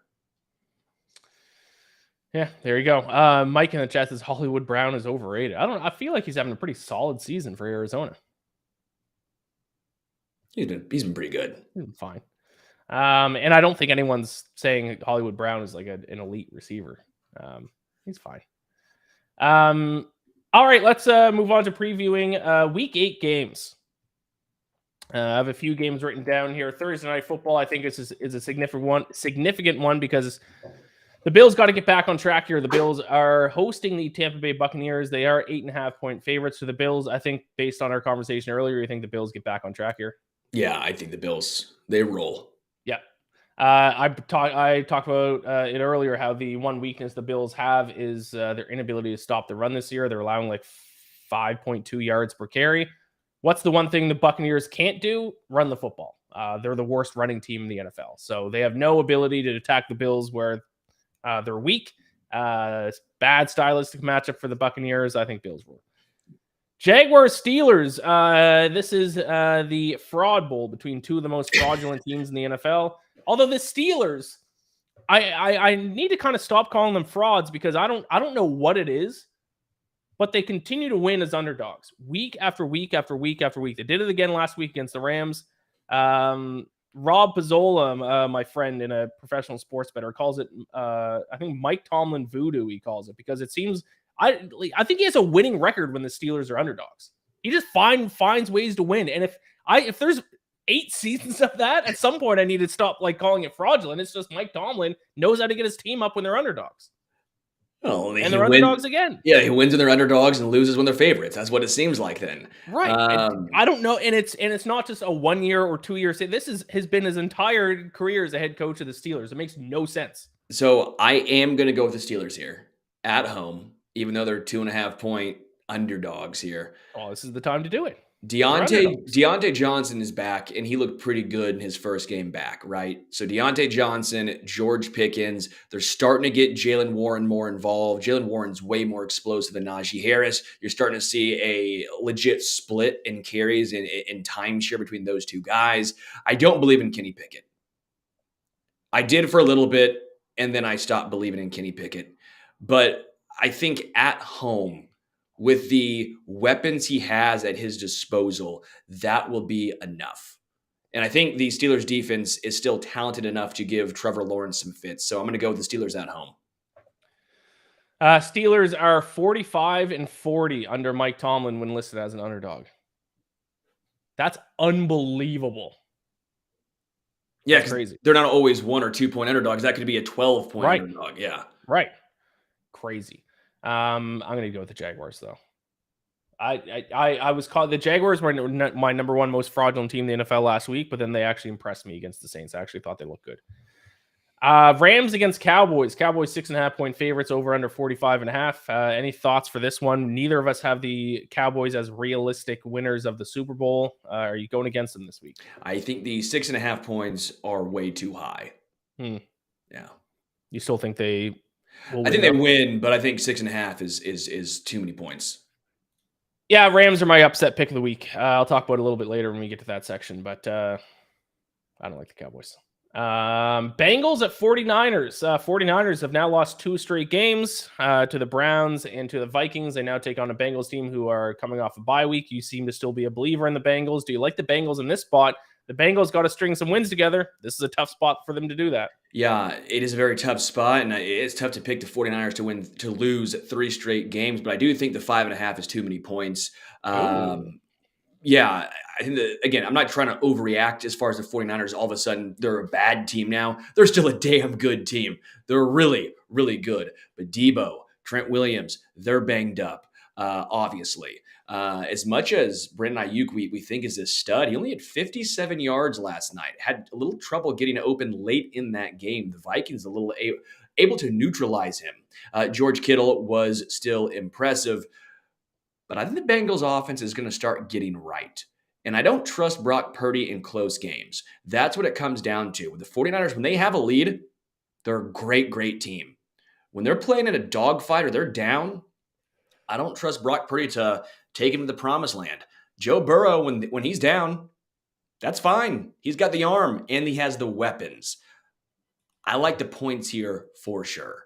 Yeah, there you go. Mike in the chat says Hollywood Brown is overrated. I feel like he's having a pretty solid season for Arizona. He's been pretty good. He's been fine. And I don't think anyone's saying Hollywood Brown is like an elite receiver. He's fine. All right, let's move on to previewing week 8 games. I have a few games written down here. Thursday Night Football, I think, is a significant one because the Bills got to get back on track here. The Bills are hosting the Tampa Bay Buccaneers. They are 8.5-point favorites for the Bills. I think, based on our conversation earlier, you think the Bills get back on track here? Yeah, I think the Bills, they roll. Yeah. I talked about it earlier, how the one weakness the Bills have is their inability to stop the run this year. They're allowing like 5.2 yards per carry. What's the one thing the Buccaneers can't do? Run the football. They're the worst running team in the NFL. So they have no ability to attack the Bills where they're weak. Bad stylistic matchup for the Buccaneers. I think Bills will. Jaguars Steelers. This is the fraud bowl between two of the most fraudulent teams in the NFL. Although the Steelers, I need to kind of stop calling them frauds because I don't know what it is, but they continue to win as underdogs week after week after week after week. They did it again last week against the Rams. Rob Pizzola, my friend in a professional sports bettor, calls it I think Mike Tomlin voodoo. He calls it because it seems I think he has a winning record when the Steelers are underdogs. He just finds ways to win, and if there's 8 seasons of that, at some point I need to stop calling it fraudulent. It's just Mike Tomlin knows how to get his team up when they're underdogs. Oh, and they're underdogs again. Yeah, he wins when they're underdogs and loses when they're favorites. That's what it seems like then. Right. I don't know, and it's not just a 1 year or 2 year. This has been his entire career as a head coach of the Steelers. It makes no sense. So I am going to go with the Steelers here at home, even though they're 2.5-point underdogs here. Oh, this is the time to do it. Deontay Johnson is back, and he looked pretty good in his first game back, right? So Deontay Johnson, George Pickens, they're starting to get Jaylen Warren more involved. Jaylen Warren's way more explosive than Najee Harris. You're starting to see a legit split in carries and timeshare between those two guys. I don't believe in Kenny Pickett. I did for a little bit, and then I stopped believing in Kenny Pickett. But I think at home, with the weapons he has at his disposal, that will be enough. And I think the Steelers defense is still talented enough to give Trevor Lawrence some fits. So I'm going to go with the Steelers at home. Steelers are 45-40 under Mike Tomlin when listed as an underdog. That's unbelievable. Yeah, crazy. They're not always 1 or 2 point underdogs. That could be a 12-point underdog. Yeah. Right. Crazy. I'm going to go with the Jaguars, though. I was caught. The Jaguars were my number one most fraudulent team in the NFL last week, but then they actually impressed me against the Saints. I actually thought they looked good. Rams against Cowboys. Cowboys 6.5-point favorites, over under 45.5. Any thoughts for this one? Neither of us have the Cowboys as realistic winners of the Super Bowl. Are you going against them this week? I think the 6.5 points are way too high. Yeah. You still think they? I think they win, but I think 6.5 is too many points. Yeah, Rams are my upset pick of the week. I'll talk about it a little bit later when we get to that section, but I don't like the Cowboys. Bengals at 49ers. 49ers have now lost 2 straight games to the Browns and to the Vikings. They now take on a Bengals team who are coming off a bye week. You seem to still be a believer in the Bengals. Do you like the Bengals in this spot? The Bengals got to string some wins together. This is a tough spot for them to do that. Yeah, it is a very tough spot, and it's tough to pick the 49ers to lose 3 straight games, but I do think the 5.5 is too many points. Yeah, I think again, I'm not trying to overreact as far as the 49ers. All of a sudden, they're a bad team now. They're still a damn good team. They're really, really good. But Debo, Trent Williams, they're banged up, obviously. As much as Brandon Ayuk, we think is a stud, he only had 57 yards last night. Had a little trouble getting open late in that game. The Vikings a little able to neutralize him. George Kittle was still impressive. But I think the Bengals offense is going to start getting right. And I don't trust Brock Purdy in close games. That's what it comes down to. With the 49ers, when they have a lead, they're a great, great team. When they're playing in a dogfight or they're down, I don't trust Brock Purdy to take him to the promised land. Joe Burrow, when he's down, that's fine. He's got the arm and he has the weapons. I like the points here for sure.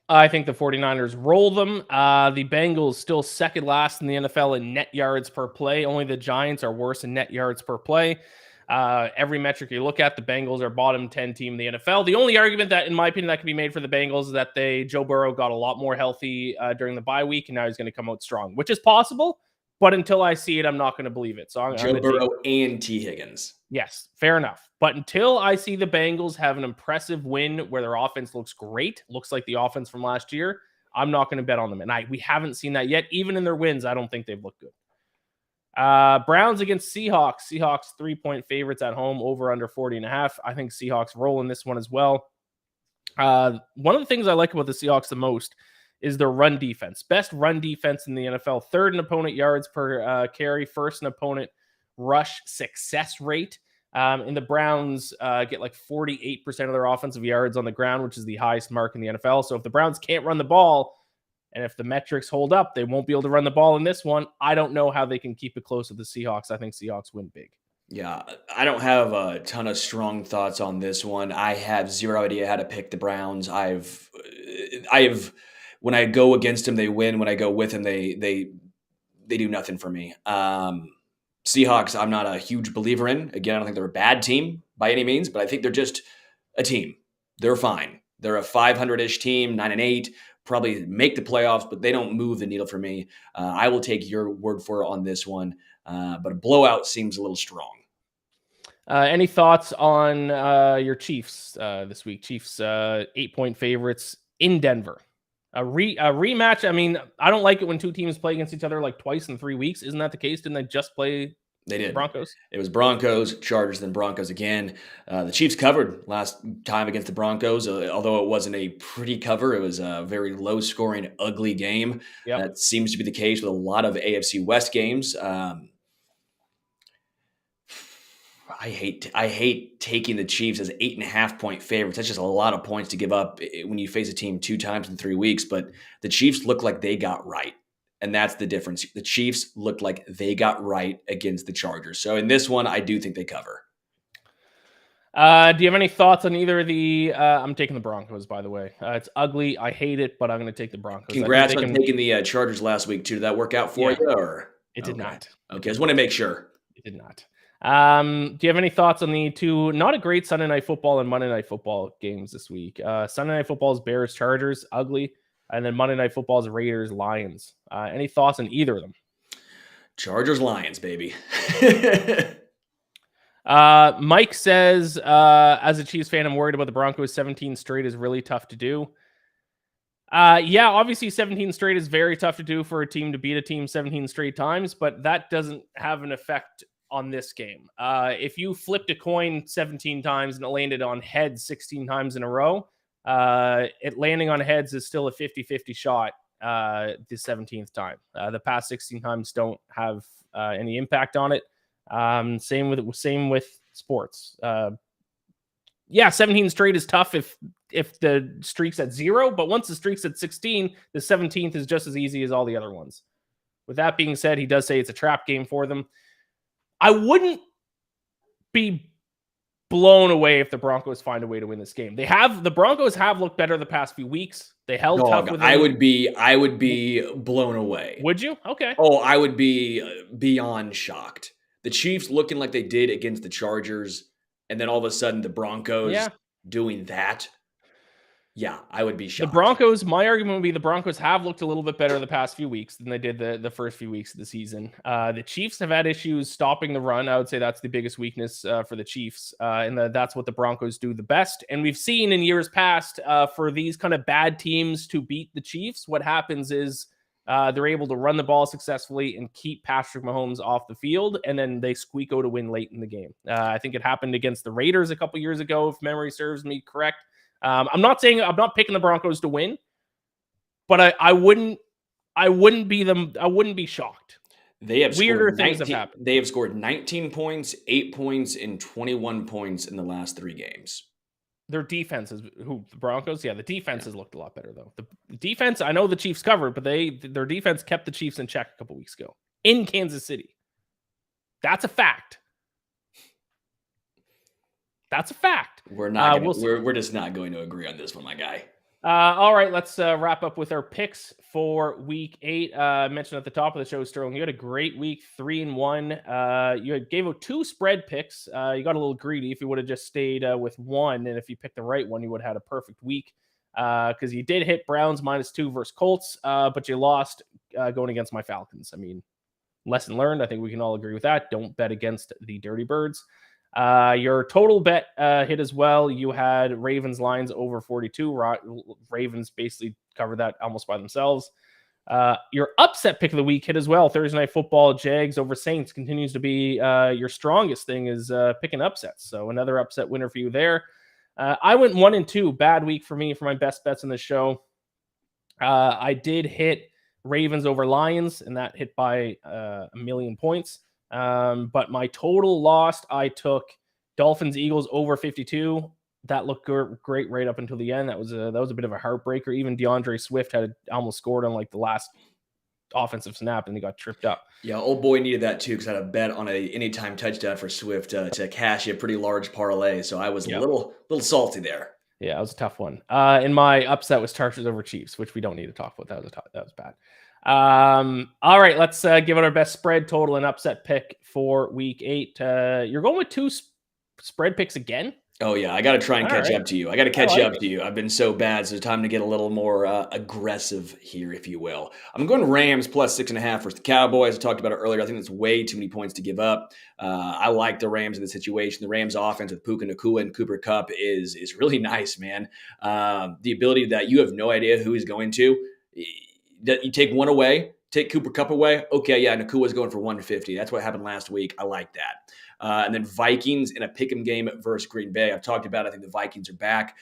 I think the 49ers roll them. The Bengals still second last in the NFL in net yards per play. Only the Giants are worse in net yards per play. Every metric you look at, the Bengals are bottom 10 team in the NFL. The only argument that, in my opinion, that can be made for the Bengals is that Joe Burrow got a lot more healthy during the bye week, and now he's going to come out strong, which is possible. But until I see it, I'm not going to believe it. So I'm Joe going to Burrow take. and T. Higgins. Yes, fair enough. But until I see the Bengals have an impressive win where their offense looks great, looks like the offense from last year, I'm not going to bet on them. And we haven't seen that yet. Even in their wins, I don't think they've looked good. Browns against Seahawks. Seahawks 3-point favorites at home, over under 40.5. I think Seahawks roll in this one as well. One of the things I like about the Seahawks the most is their run defense. Best run defense in the NFL. Third in opponent yards per carry. First in opponent rush success rate. And the Browns get like 48% of their offensive yards on the ground, which is the highest mark in the NFL. So if the Browns can't run the ball, and if the metrics hold up, they won't be able to run the ball in this one. I don't know how they can keep it close with the Seahawks. I think Seahawks win big. Yeah, I don't have a ton of strong thoughts on this one. I have zero idea how to pick the Browns. I've when I go against them, they win. When I go with them, they do nothing for me. Seahawks, I'm not a huge believer in. Again, I don't think they're a bad team by any means, but I think they're just a team. They're fine. They're a 500-ish team, 9-8. Probably make the playoffs, but they don't move the needle for me. I will take your word for it on this one, but a blowout seems a little strong. Any thoughts on your Chiefs this week? Chiefs 8-point favorites in Denver. A rematch. I mean, I don't like it when two teams play against each other like twice in 3 weeks. Isn't that the case? Didn't they just play? They did. Broncos. It was Broncos, Chargers, then Broncos again. The Chiefs covered last time against the Broncos, although it wasn't a pretty cover. It was a very low-scoring, ugly game. Yep. That seems to be the case with a lot of AFC West games. I hate taking the Chiefs as 8.5-point favorites. That's just a lot of points to give up when you face a team 2 times in 3 weeks. But the Chiefs look like they got right. And that's the difference. The Chiefs looked like they got right against the Chargers. So in this one, I do think they cover. Do you have any thoughts on either of the I'm taking the Broncos, by the way. It's ugly. I hate it, but I'm going to take the Broncos. Congrats on taking the Chargers last week, too. Did that work out for you? Or? It did not. Okay, I just want to make sure. It did not. Do you have any thoughts on the two not a great Sunday Night Football and Monday Night Football games this week? Sunday Night Football is Bears, Chargers, ugly. And then Monday Night Football is Raiders, Lions. Any thoughts on either of them? Chargers, Lions, baby. Mike says, as a Chiefs fan, I'm worried about the Broncos. 17 straight is really tough to do. Yeah, obviously 17 straight is very tough to do for a team to beat a team 17 straight times, but that doesn't have an effect on this game. If you flipped a coin 17 times and it landed on heads 16 times in a row, it landing on heads is still a 50-50 shot the 17th time. The past 16 times don't have any impact on it. Same with sports. Yeah, 17 straight is tough if the streak's at 0, but once the streak's at 16, the 17th is just as easy as all the other ones. With that being said, he does say it's a trap game for them. I wouldn't be blown away if the Broncos find a way to win this game. The Broncos have looked better the past few weeks. They held tough with them. I would be blown away. Would you? Okay. Oh, I would be beyond shocked. The Chiefs looking like they did against the Chargers, and then all of a sudden the Broncos doing that. Yeah, I would be shocked. The Broncos, my argument would be the Broncos have looked a little bit better the past few weeks than they did the first few weeks of the season. The Chiefs have had issues stopping the run. I would say that's the biggest weakness for the Chiefs, and that's what the Broncos do the best. And we've seen in years past for these kind of bad teams to beat the Chiefs, what happens is they're able to run the ball successfully and keep Patrick Mahomes off the field, and then they squeak out a win late in the game. I think it happened against the Raiders a couple years ago, if memory serves me correct. I'm not picking the Broncos to win, but I wouldn't be shocked. They have weirder things have happened. They have scored 19 points, 8 points, and 21 points in the last 3 games. Their defense is the Broncos. Yeah, the defense has looked a lot better though. The defense, I know the Chiefs covered, but their defense kept the Chiefs in check a couple weeks ago in Kansas City. That's a fact. That's a fact. We're not. We're just not going to agree on this one, my guy. All right, let's wrap up with our picks for week 8. I mentioned at the top of the show, Sterling, you had a great week, 3-1. Gave out 2 spread picks. You got a little greedy if you would have just stayed with one, and if you picked the right one, you would have had a perfect week. Because you did hit Browns -2 versus Colts, but you lost going against my Falcons. I mean, lesson learned. I think we can all agree with that. Don't bet against the Dirty Birds. Your total bet hit as well. You had Ravens lines over 42. Ravens basically covered that almost by themselves. Your upset pick of the week hit as well. Thursday Night Football, Jags over Saints continues to be your strongest thing is picking upsets. So another upset winner for you there. I went 1-2. Bad week for me for my best bets in the show. I did hit Ravens over Lions, and that hit by 1,000,000 points. But my total lost. I took Dolphins Eagles over 52. That looked great right up until the end. That was a bit of a heartbreaker. Even DeAndre Swift had almost scored on like the last offensive snap, and he got tripped up. Yeah, old boy needed that too because I had a bet on a anytime touchdown for Swift to cash a pretty large parlay. So I was a little salty there. Yeah, it was a tough one. And my upset was Chargers over Chiefs, which we don't need to talk about. That was bad. All right, let's give it our best spread total and upset pick for week 8. You're going with 2 spread picks again? Oh, yeah. I got to try and catch up to you. I got to catch up to you. I've been so bad, so it's time to get a little more aggressive here, if you will. I'm going Rams plus 6.5 versus the Cowboys. I talked about it earlier. I think that's way too many points to give up. I like the Rams in the situation. The Rams offense with Puka Nacua and Cooper Kupp is really nice, man. The ability that you have no idea who he's going to. You take one away, take Cooper Kupp away. Okay, yeah, Nakua's going for 150. That's what happened last week. I like that. And then Vikings in a pick'em game versus Green Bay. I've talked about it. I think the Vikings are back.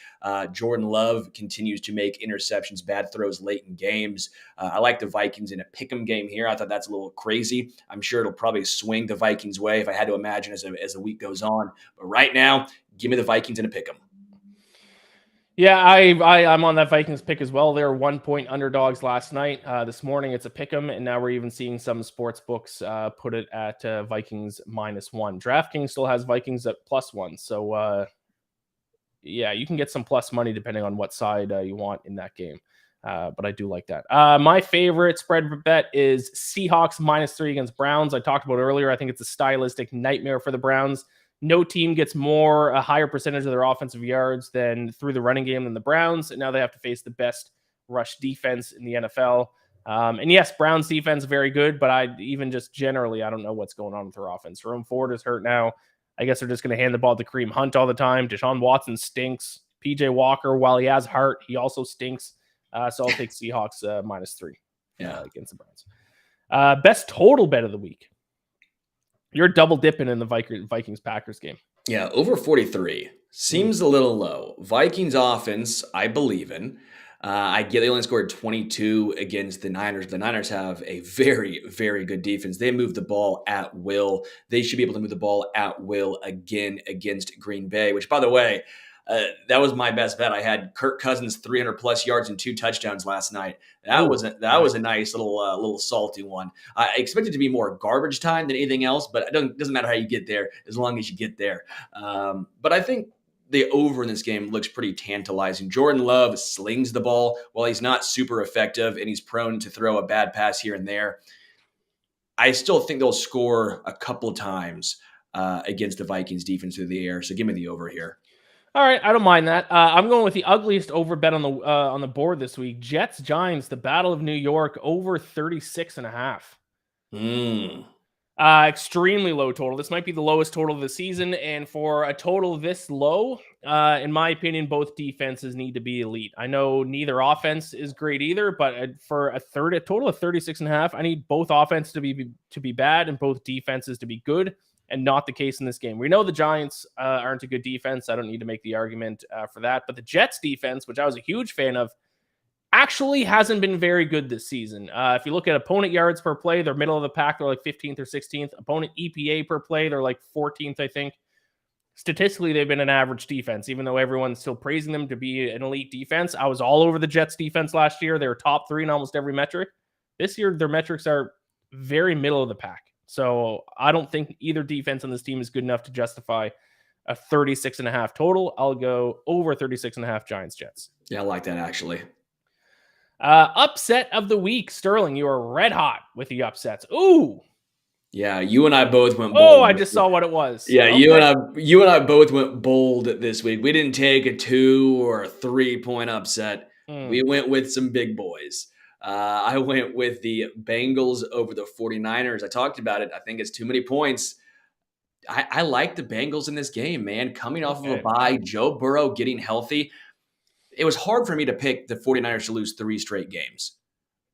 Jordan Love continues to make interceptions, bad throws late in games. I like the Vikings in a pick'em game here. I thought that's a little crazy. I'm sure it'll probably swing the Vikings' way if I had to imagine as the week goes on. But right now, give me the Vikings in a pick'em. Yeah, I'm on that Vikings pick as well. They were 1-point underdogs last night. This morning it's a pick 'em, and now we're even seeing some sports books put it at Vikings -1. DraftKings still has Vikings at +1. So yeah, you can get some plus money depending on what side you want in that game. But I do like that. My favorite spread bet is Seahawks -3 against Browns. I talked about earlier. I think it's a stylistic nightmare for the Browns. No team gets a higher percentage of their offensive yards than through the running game than the Browns. And now they have to face the best rush defense in the NFL. And yes, Browns defense very good, but even just generally, I don't know what's going on with their offense. Jerome Ford is hurt now. I guess they're just going to hand the ball to Kareem Hunt all the time. Deshaun Watson stinks. PJ Walker, while he has heart, he also stinks. So I'll take Seahawks -3 against the Browns. Best total bet of the week. You're double dipping in the Vikings-Packers game. Yeah, over 43 seems a little low. Vikings offense, I believe in. I get they only scored 22 against the Niners. The Niners have a very, very good defense. They move the ball at will. They should be able to move the ball at will again against Green Bay, which, by the way, that was my best bet. I had Kirk Cousins 300+ yards and 2 touchdowns last night. That was a nice little salty one. I expected to be more garbage time than anything else, but it doesn't matter how you get there as long as you get there. But I think the over in this game looks pretty tantalizing. Jordan Love slings the ball while he's not super effective and he's prone to throw a bad pass here and there. I still think they'll score a couple times against the Vikings defense through the air. So give me the over here. All right, I don't mind that. I'm going with the ugliest over bet on the board this week. Jets Giants, the Battle of New York, over 36.5. Extremely low total. This might be the lowest total of the season, and for a total this low, in my opinion, both defenses need to be elite. I know neither offense is great either, but for a total of 36.5, I need both offenses to be bad and both defenses to be good. And not the case in this game. We know the Giants aren't a good defense. I don't need to make the argument for that. But the Jets defense, which I was a huge fan of, actually hasn't been very good this season. If you look at opponent yards per play, they're middle of the pack. They're like 15th or 16th. Opponent EPA per play, they're like 14th, I think. Statistically, they've been an average defense, even though everyone's still praising them to be an elite defense. I was all over the Jets defense last year. They were top 3 in almost every metric. This year, their metrics are very middle of the pack. So I don't think either defense on this team is good enough to justify a 36.5 total. I'll go over 36.5 Giants Jets. Yeah, I like that actually. Upset of the week. Sterling, you are red hot with the upsets. Ooh. Yeah, you and I both went Oh, bold. I just saw what it was. Yeah, Okay. you and I both went bold this week. We didn't take a 2 or a 3-point upset. We went with some big boys. I went with the Bengals over the 49ers. I talked about it. I think it's too many points. I like the Bengals in this game, man. Coming off of a bye, Joe Burrow getting healthy. It was hard for me to pick the 49ers to lose 3 straight games.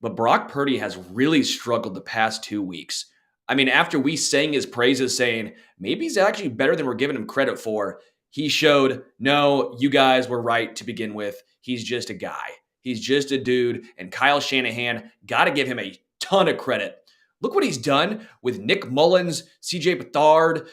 But Brock Purdy has really struggled the past 2 weeks. I mean, after we sang his praises, saying maybe he's actually better than we're giving him credit for, he showed, no, you guys were right to begin with. He's just a guy. He's just a dude. And Kyle Shanahan, got to give him a ton of credit. Look what he's done with Nick Mullins, CJ Beathard,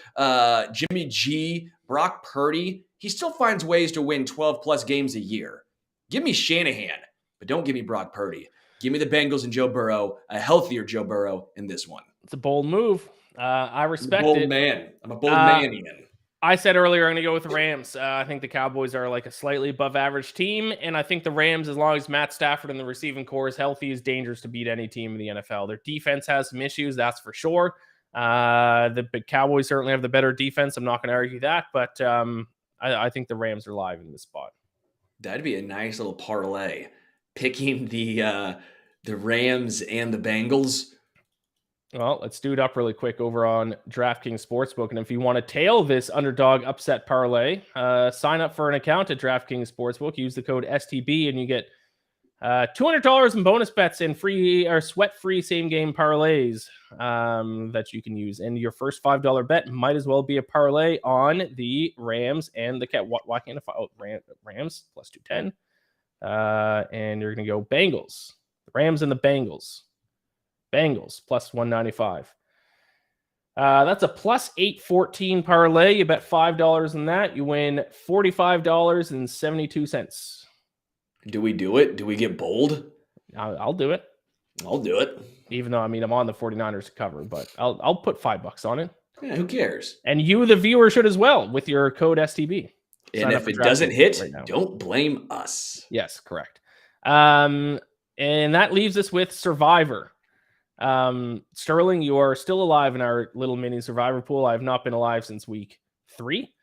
Jimmy G, Brock Purdy. He still finds ways to win 12-plus games a year. Give me Shanahan, but don't give me Brock Purdy. Give me the Bengals and Joe Burrow, a healthier Joe Burrow in this one. It's a bold move. I respect it. I'm a bold man, Ian. I said earlier I'm going to go with the Rams. I think the Cowboys are like a slightly above average team, and I think the Rams, as long as Matt Stafford and the receiving core is healthy, is dangerous to beat any team in the NFL. Their defense has some issues, that's for sure. The Cowboys certainly have the better defense. I'm not going to argue that, but I think the Rams are live in this spot. That'd be a nice little parlay. Picking the Rams and the Bengals. Well, let's do it up really quick over on DraftKings Sportsbook. And if you want to tail this underdog upset parlay, sign up for an account at DraftKings Sportsbook. Use the code STB and you get $200 in bonus bets and free or sweat-free same-game parlays that you can use. And your first $5 bet might as well be a parlay on the Rams and the why can't I Rams plus 210. And you're going to go Bengals. The Rams and the Bengals. Bengals plus 195. That's a plus 814 parlay. You bet $5 on that. You win $45.72. Do we do it? Do we get bold? I'll do it. I'll do it. Even though, I mean, I'm on the 49ers to cover, but I'll put $5 on it. Yeah, who cares? And you, the viewer, should as well with your code STB. And if it doesn't hit, don't blame us. Yes, correct. And that leaves us with Survivor. Sterling, you are still alive in our little mini Survivor pool. I have not been alive since week 3.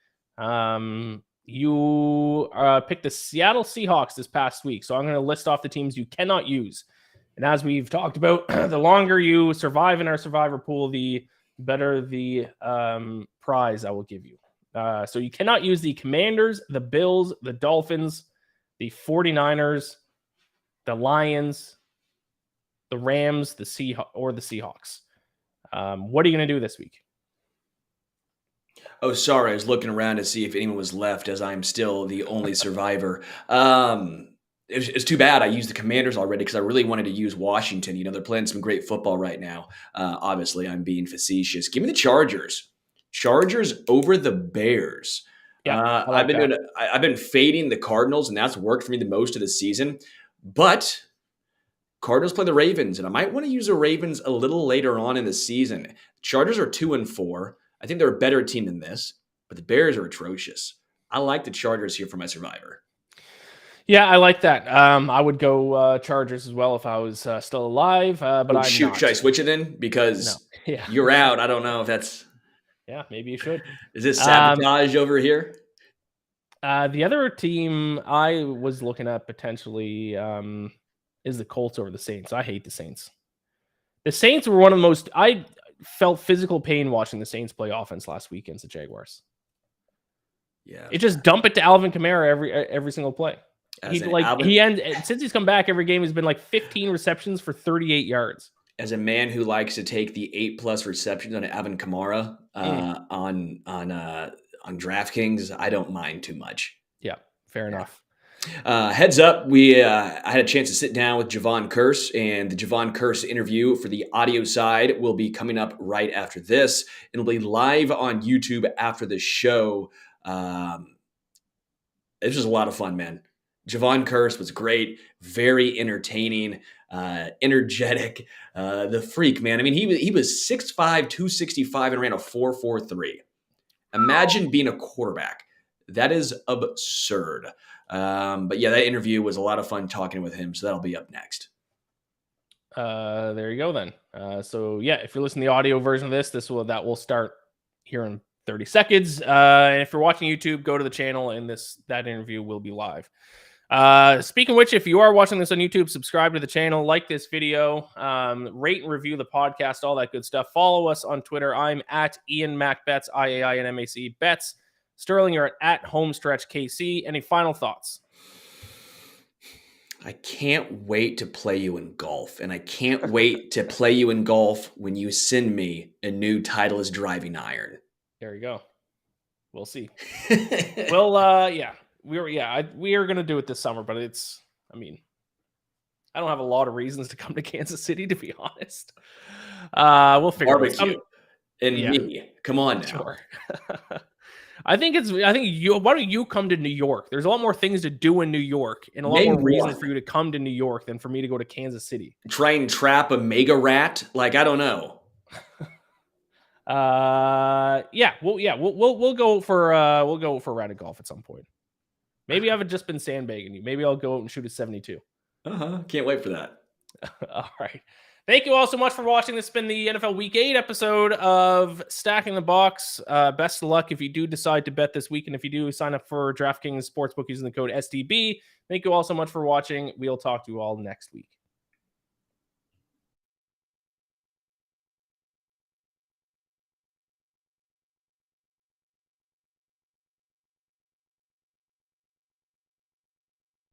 You picked the Seattle Seahawks this past week, so I'm going to list off the teams you cannot use. And as we've talked about, the longer you survive in our Survivor pool, the better the prize I will give you. So you cannot use the Commanders, the Bills, the Dolphins, the 49ers, the Lions, the Rams, the Seahawks. What are you going to do this week? Oh, sorry. I was looking around to see if anyone was left, as I'm still the only survivor. It's too bad I used the Commanders already because I really wanted to use Washington. You know, they're playing some great football right now. Obviously, I'm being facetious. Give me the Chargers. Chargers over the Bears. Yeah, I've been fading the Cardinals, and that's worked for me the most of the season. But Cardinals play the Ravens, and I might want to use the Ravens a little later on in the season. Chargers are 2-4. I think they're a better team than this, but the Bears are atrocious. I like the Chargers here for my survivor. Yeah, I like that. I would go Chargers as well if I was still alive, but I'm not. Should I switch it then? Because you're out. I don't know if that's... Yeah, maybe you should. Is this sabotage over here? The other team I was looking at potentially is the Colts over the Saints. I hate the Saints. The Saints were one of the most... I felt physical pain watching the Saints play offense last week against the Jaguars. Yeah, it just dump it to Alvin Kamara every single play. Since he's come back, every game has been like 15 receptions for 38 yards. As a man who likes to take the 8+ receptions on Alvin Kamara on DraftKings, I don't mind too much. Yeah, fair enough. Heads up, I had a chance to sit down with Javon Curse, and the Javon Curse interview for the audio side will be coming up right after this. It'll be live on YouTube after the show. It was a lot of fun, man. Javon Curse was great, very entertaining, energetic. The freak, man. I mean, he was 6'5", 265, and ran a 4.43. Imagine being a quarterback. That is absurd. But yeah, that interview was a lot of fun talking with him. So that'll be up next. There you go then. So yeah, if you're listening to the audio version of this, that will start here in 30 seconds. And if you're watching YouTube, go to the channel and that interview will be live. Speaking of which, if you are watching this on YouTube, subscribe to the channel, like this video, rate and review the podcast, all that good stuff. Follow us on Twitter. I'm at Iain MacBets, IAINMAC Bets. Sterling, you're at Homestretch KC. Any final thoughts? I can't wait to play you in golf, and I can't wait to play you in golf when you send me a new Titleist driving iron. There you go. We'll see. Well, yeah. We are going to do it this summer, but I don't have a lot of reasons to come to Kansas City, to be honest. We'll figure it out. Me. Come on now. Sure. I think why don't you come to New York? There's a lot more things to do in New York and a lot more reasons for you to come to New York than for me to go to Kansas City. Try and trap a mega rat? Like, I don't know. We'll go for a round of golf at some point. Maybe I haven't just been sandbagging you. Maybe I'll go out and shoot a 72. Can't wait for that. All right. Thank you all so much for watching. This has been the NFL Week 8 episode of Stacking the Box. Best of luck if you do decide to bet this week. And if you do sign up for DraftKings Sportsbook using the code SDB. Thank you all so much for watching. We'll talk to you all next week.